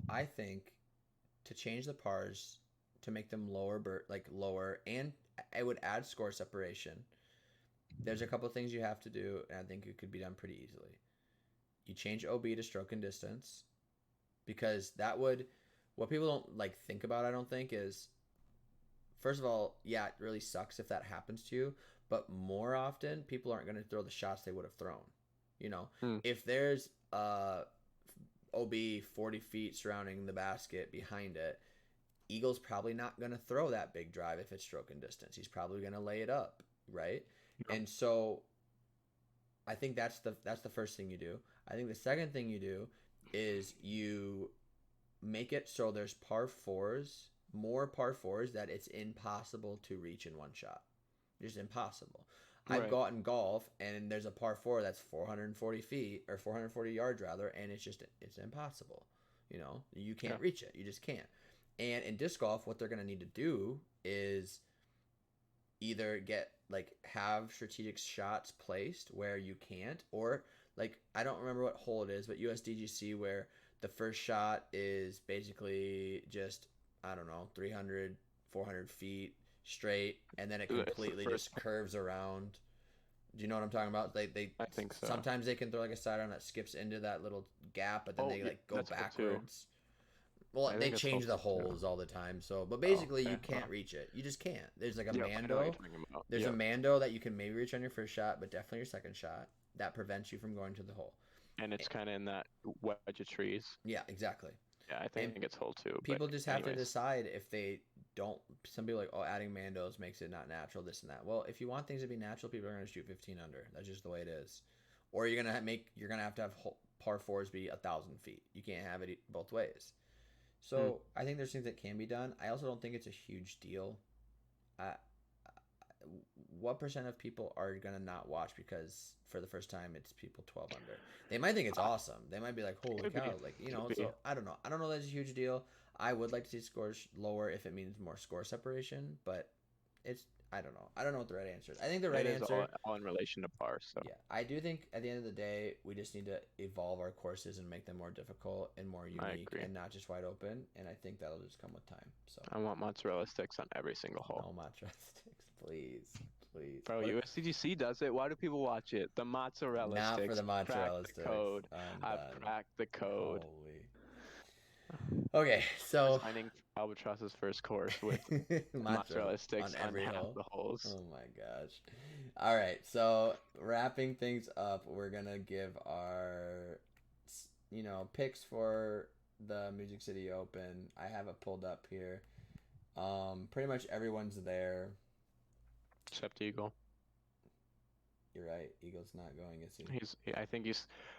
I think to change the pars to make them lower, and I would add score separation. There's a couple of things you have to do, and I think it could be done pretty easily. You change OB to stroke and distance because that would what people don't like think about, I don't think, is first of all, yeah, it really sucks if that happens to you, but more often people aren't going to throw the shots they would have thrown. You know, Hmm. if there's OB 40 feet surrounding the basket behind it, Eagle's probably not going to throw that big drive if it's stroke and distance. He's probably going to lay it up, right? Yep. And so I think that's the first thing you do. I think the second thing you do is you make it so there's more par fours that it's impossible to reach in one shot. Just impossible. I've Right. gotten golf and there's a par four that's 440 feet or 440 yards rather, and it's impossible. You Yeah. can't reach it. You just can't. And in disc golf, what they're going to need to do is either have strategic shots placed where you can't, or like I don't remember what hole it is, but USDGC where the first shot is basically just, I don't know, 300 400 feet straight, and then it It's the completely first. just curves around. Do you know what I'm talking about? They I think so. sometimes they can throw like a sidearm that skips into that little gap, but then Oh, they yeah, like go that's hole two. backwards. Well, I they think it's hole change the two too. holes all the time. So, but Oh, basically, you okay. can't Well, reach it. You just can't. There's like a yep, I know what you're Mando. talking about. There's a Yep. Mando that you can maybe reach on your first shot, but definitely your second shot. That prevents you from going to the hole. And Eh, it's kind of in that wedge of trees. Yeah, exactly. Yeah, I And think it's hole two. But people just have to anyways, decide if they don't. Some people are like, oh, adding Mandos makes it not natural, this and that. Well, if you want things to be natural, people are going to shoot 15 under. That's just the way it is. Or you're gonna have par fours be 1,000 feet. You can't have it both ways. hmm. So I think there's things that can be done. I also don't think it's a huge deal. I, what percent of people are gonna not watch because for the first time it's people 12 under? They might think it's Uh, awesome. They might be like, holy could be. cow, like Could be. So I don't know. I don't know that it's a huge deal. I would like to see scores lower if it means more score separation, but it's I don't know. I don't know what the right answer is. I think the right It is answer, all in relation to par. So yeah, I do think at the end of the day, we just need to evolve our courses and make them more difficult and more I unique agree. and not just wide open. And I think that'll just come with time. So I want mozzarella sticks on every single hole. no matcha sticks, please, please. Bro, What? USCGC does it. Why do people watch it? The mozzarella Not for sticks. the I've cracked mozzarella the sticks. code. I'm I've done. cracked the code. Holy. Okay, so Designing Albatross's first course with mozzarella mozzarella on sticks on every half hole. the holes. Oh my gosh. All right, so wrapping things up, we're gonna give our picks for the Music City Open. I have it pulled up here. Pretty much everyone's there. Except Eagle. You're right. Eagle's not going, is he?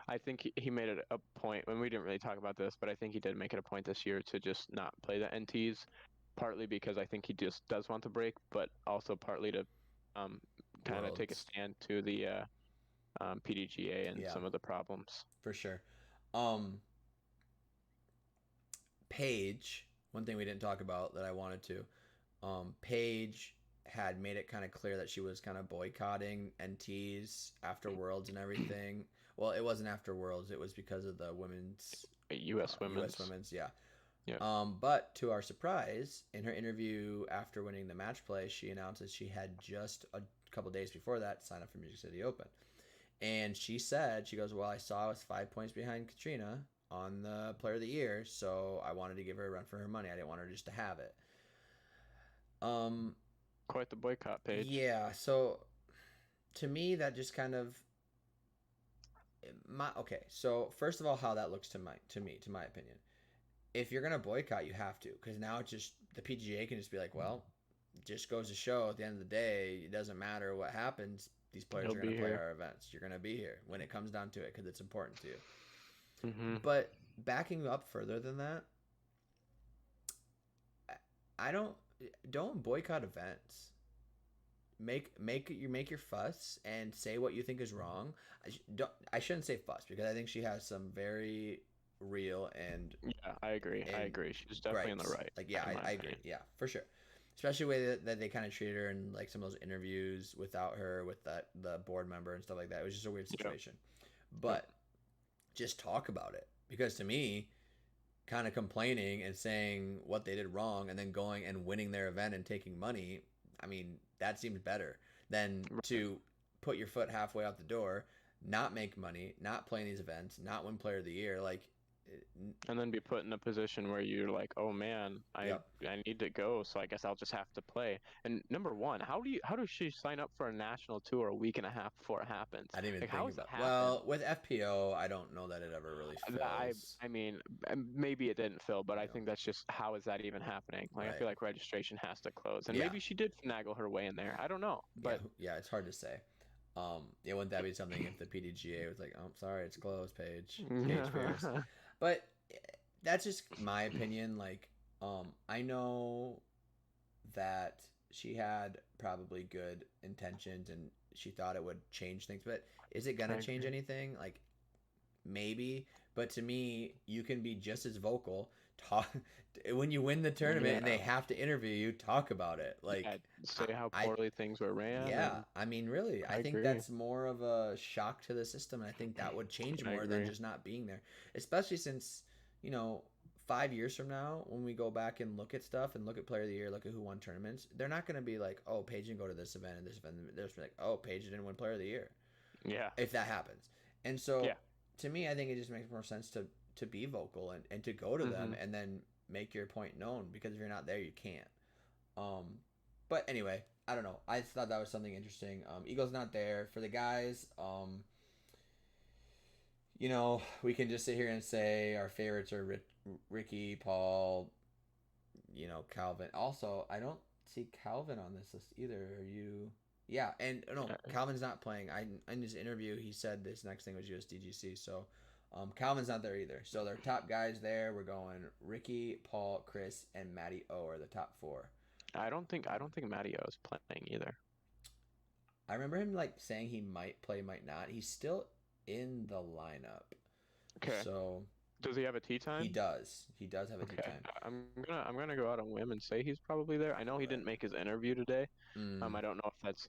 I think he made it a point, and we didn't really talk about this, but I think he did make it a point this year to just not play the NTs, partly because I think he just does want the break, but also partly to um, kind of take a Worlds. stand to the PDGA and Yeah, some of the problems. for sure. Um, Paige, one thing we didn't talk about that I wanted to. Paige had made it kind of clear that she was kind of boycotting NTs after Worlds and everything. Well, it wasn't after Worlds. It was because of the women's U.S. U.S. women's. women's, yeah. Yeah. But to our surprise, in her interview after winning the match play, she announces she had just a couple days before that signed up for Music City Open. And she said, she goes, well, I saw I was 5 points behind Katrina on the Player of the Year, so I wanted to give her a run for her money. I didn't want her just to have it. Quite the boycott page. Yeah, so to me, that just kind of okay. So first of all, how that looks to my opinion, if you're gonna boycott, you have to, because now it's just the PDGA can just be like, well, it just goes to show at the end of the day, it doesn't matter what happens. These players are gonna play our events. You're gonna be here when it comes down to it because it's important to you. Mm-hmm. But backing up further than that, I don't boycott events. Make your fuss and say what you think is wrong. I shouldn't say fuss, because I think she has some very real and I agree. She's definitely in the right. Like, yeah, I agree. Yeah, for sure. Especially the way that they kind of treated her in like some of those interviews without her, with the board member and stuff like that. It was just a weird situation. But just talk about it, because to me, kind of complaining and saying what they did wrong and then going and winning their event and taking money, I mean, that seems better than to put your foot halfway out the door, not make money, not play in these events, not win Player of the Year, like, and then be put in a position where you're like, oh man, I need to go, so I guess I'll just have to play. And number one, how does she sign up for a national tour a week and a half before it happens? I didn't even think about that. Well, with FPO, I don't know that it ever really fills. I mean, maybe it didn't fill, but I think that's just, how is that even happening? Like, I feel like registration has to close, and maybe she did finagle her way in there. I don't know, but yeah, it's hard to say. Wouldn't that be something if the PDGA was like, oh, sorry, it's closed, Paige Pierce. But that's just my opinion. Like, I know that she had probably good intentions and she thought it would change things, but is it gonna change anything? Like, maybe, but to me, you can be just as vocal. Talk when you win the tournament and they have to interview you. Talk about it. Like, say how poorly things were ran. Yeah, I mean, really, I think that's more of a shock to the system, and I think that would change more than just not being there. Especially since, 5 years from now, when we go back and look at stuff and look at Player of the Year, look at who won tournaments, they're not going to be like, oh, Paige didn't go to this event and this event. They're just like, oh, Paige didn't win Player of the Year. Yeah. If that happens, and so to me, I think it just makes more sense to be vocal and to go to them and then make your point known, because if you're not there, you can't. But anyway, I don't know. I thought that was something interesting. Eagle's not there. For the guys, we can just sit here and say our favorites are Ricky, Paul, Calvin. Also, I don't see Calvin on this list either. Are you? Yeah, and no, Calvin's not playing. In his interview, he said this next thing was USDGC, so Calvin's not there either. So their top guys there, we're going Ricky, Paul, Chris, and Matty O are the top 4. I don't think Matty O is playing either. I remember him saying he might play, might not. He's still in the lineup. Okay. So does he have a tee time? He does. He does have a tee time. I'm gonna go out on a whim and say he's probably there. I know he didn't make his interview today. I don't know if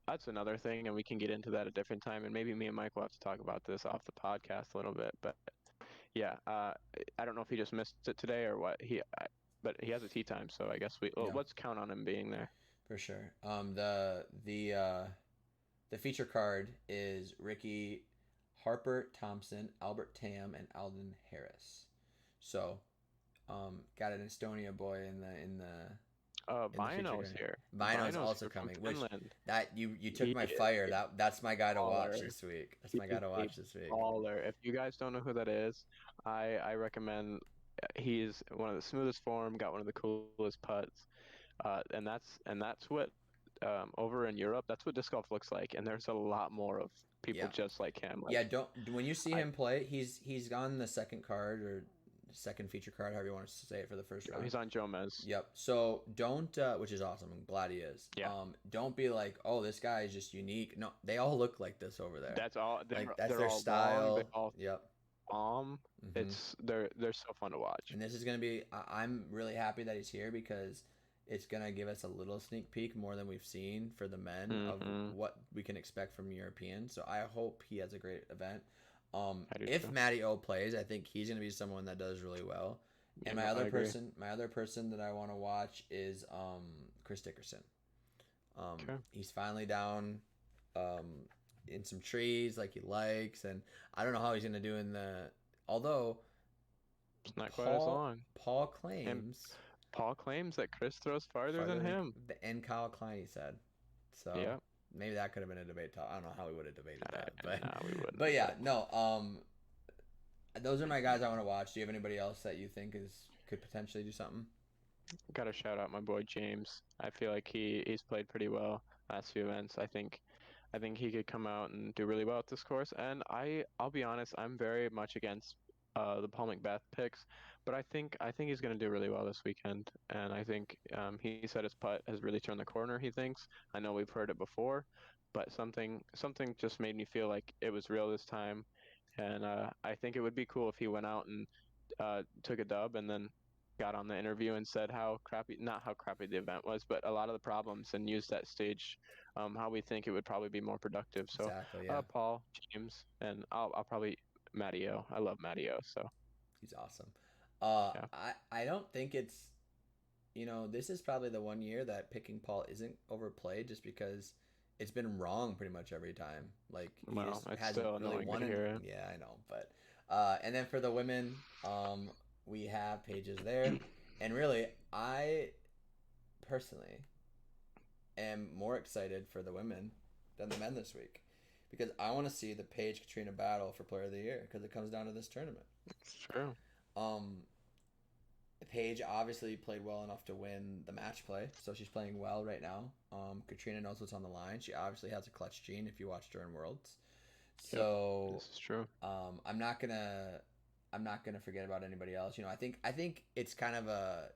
that's another thing, and we can get into that a different time. And maybe me and Mike will have to talk about this off the podcast a little bit. But yeah, I don't know if he just missed it today or what. But he has a tee time, so I guess let's count on him being there. For sure. The feature card is Ricky, Harper Thompson, Albert Tam, and Alden Harris. So, got an Estonia boy in the Vino's here. Vino's also coming. Which that you took my fire. That's my guy to watch this week. Baller. If you guys don't know who that is, I recommend. He's one of the smoothest form. Got one of the coolest putts, and that's what over in Europe. That's what disc golf looks like. And there's a lot more of people just like him. When you see him play, he's on the second card or second feature card, however you want to say it, for the first round. He's on Jomez. Yep. So don't, which is awesome. I'm glad he is. Yeah. Don't be like, oh, this guy is just unique. No, they all look like this over there. That's all. That's their style. Yep. They're so fun to watch. And this is gonna be. I'm really happy that he's here, because It's gonna give us a little sneak peek more than we've seen for the men of Mm-hmm. what we can expect from Europeans. So I hope he has a great event. I do If too. Matty O plays, I think he's gonna be someone that does really well. And Yeah, I agree. my other person that I want to watch is Chris Dickerson. Okay. He's finally down um, in some trees like he likes, and I don't know how he's gonna do in the. Although It's not quite as long. Paul And claims Paul claims that Chris throws farther farther than than him. the and Kyle Klein, he said. So Yeah. maybe that could have been a debate. I don't know how we would have debated that, but No, we but wouldn't. yeah, But no. Those are my guys I want to watch. Do you have anybody else that you think is could potentially do something? gotta shout out my boy James. I feel like he's played pretty well last few events. I think he could come out and do really well at this course. And I'll be honest, I'm very much against the Paul McBeth picks, but I think he's going to do really well this weekend. And I think he said his putt has really turned the corner. He thinks. I know we've heard it before, but something just made me feel like it was real this time. And I think it would be cool if he went out and took a dub and then got on the interview and said how crappy, not how crappy the event was, but a lot of the problems, and used that stage how we think it would probably be more productive. So, Exactly. Yeah, Paul, James, and I'll probably Matteo. I love Matteo. So, he's awesome. yeah. I don't think it's this is probably the one year that picking Paul isn't overplayed just because it's been wrong pretty much every time. Like he Well, just it's hasn't still really annoying won to it. hear it. Yeah, I know. But and then for the women, we have pages there. And really, I personally am more excited for the women than the men this week because I want to see the Paige Katrina battle for Player of the Year because it comes down to this tournament. It's true. Um, Paige obviously played well enough to win the match play, so she's playing well right now. Katrina knows what's on the line. She obviously has a clutch gene if you watched her in Worlds. Yep, So this is true. I'm not gonna forget about anybody else. I think it's kind of a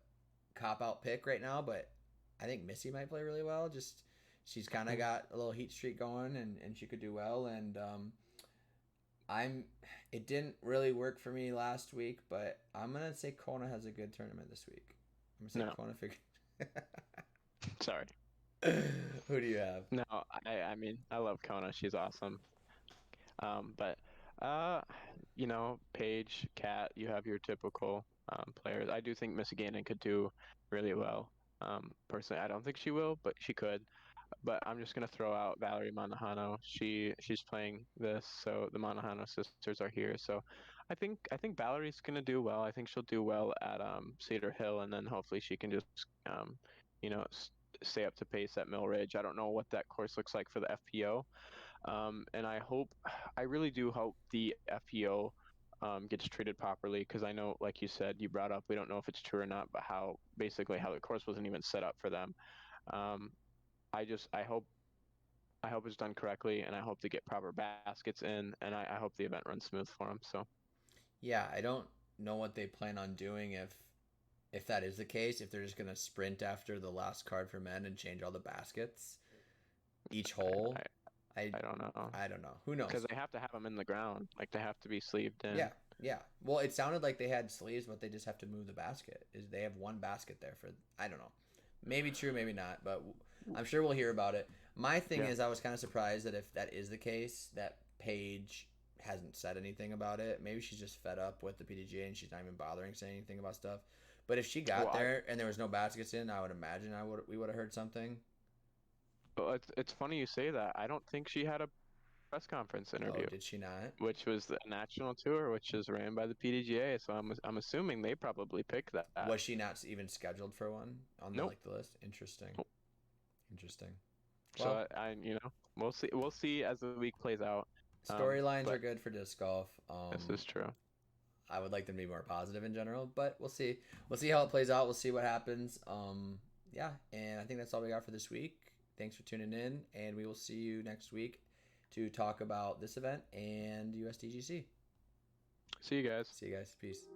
cop out pick right now, but I think Missy might play really well. Just she's kind of Cool. got a little heat streak going, and she could do well. And I'm it didn't really work for me last week, but I'm gonna say Kona has a good tournament this week. I'm gonna say No, Kona figure. sorry. Who do you have? No, I mean I love Kona. She's awesome. But uh, Paige, Cat, you have your typical players. I do think Miss Gannon could do really well. Personally, I don't think she will, but she could. But I'm just gonna throw out Valerie Manahano. She's playing this, so the Manahano sisters are here. So I think Valerie's gonna do well. I think she'll do well at Cedar Hill, and then hopefully she can just you know s- stay up to pace at Mill Ridge. I don't know what that course looks like for the FPO, and I really do hope the FPO gets treated properly because I know, like you said, you brought up, we don't know if it's true or not, but how the course wasn't even set up for them. Um, I hope it's done correctly, and I hope they get proper baskets in, and I hope the event runs smooth for them. So Yeah, I don't know what they plan on doing if that is the case. If they're just gonna sprint after the last card for men and change all the baskets each I hole. I I don't know I don't know. Who because knows? they have to have them in the ground, like they have to be sleeved Yeah, in. yeah. Well, it sounded like they had sleeves, but they just have to move the basket. Is they have one basket there for I don't know. Maybe true, maybe not, but I'm sure we'll hear about it. My thing Yeah. is, I was kind of surprised that if that is the case, that Paige hasn't said anything about it. Maybe she's just fed up with the PDGA and she's not even bothering saying anything about stuff. But if she Well, got there and there was no baskets in, I would imagine we would have heard something. it's funny you say that. I don't think she had a press conference Oh, interview, did she not? which was the national tour, which is ran by the PDGA. So I'm assuming they probably picked that. Was she not even scheduled for one on the Nope. like the list? Interesting. Nope. Interesting. So Well, we'll see. We'll see as the week plays out. storylines are But good for disc golf. this is true. I would like them to be more positive in general, but we'll see. We'll see how it plays out. We'll see what happens. Yeah, and I think that's all we got for this week. Thanks for tuning in, and we will see you next week to talk about this event and USDGC. See you guys. See you guys. Peace.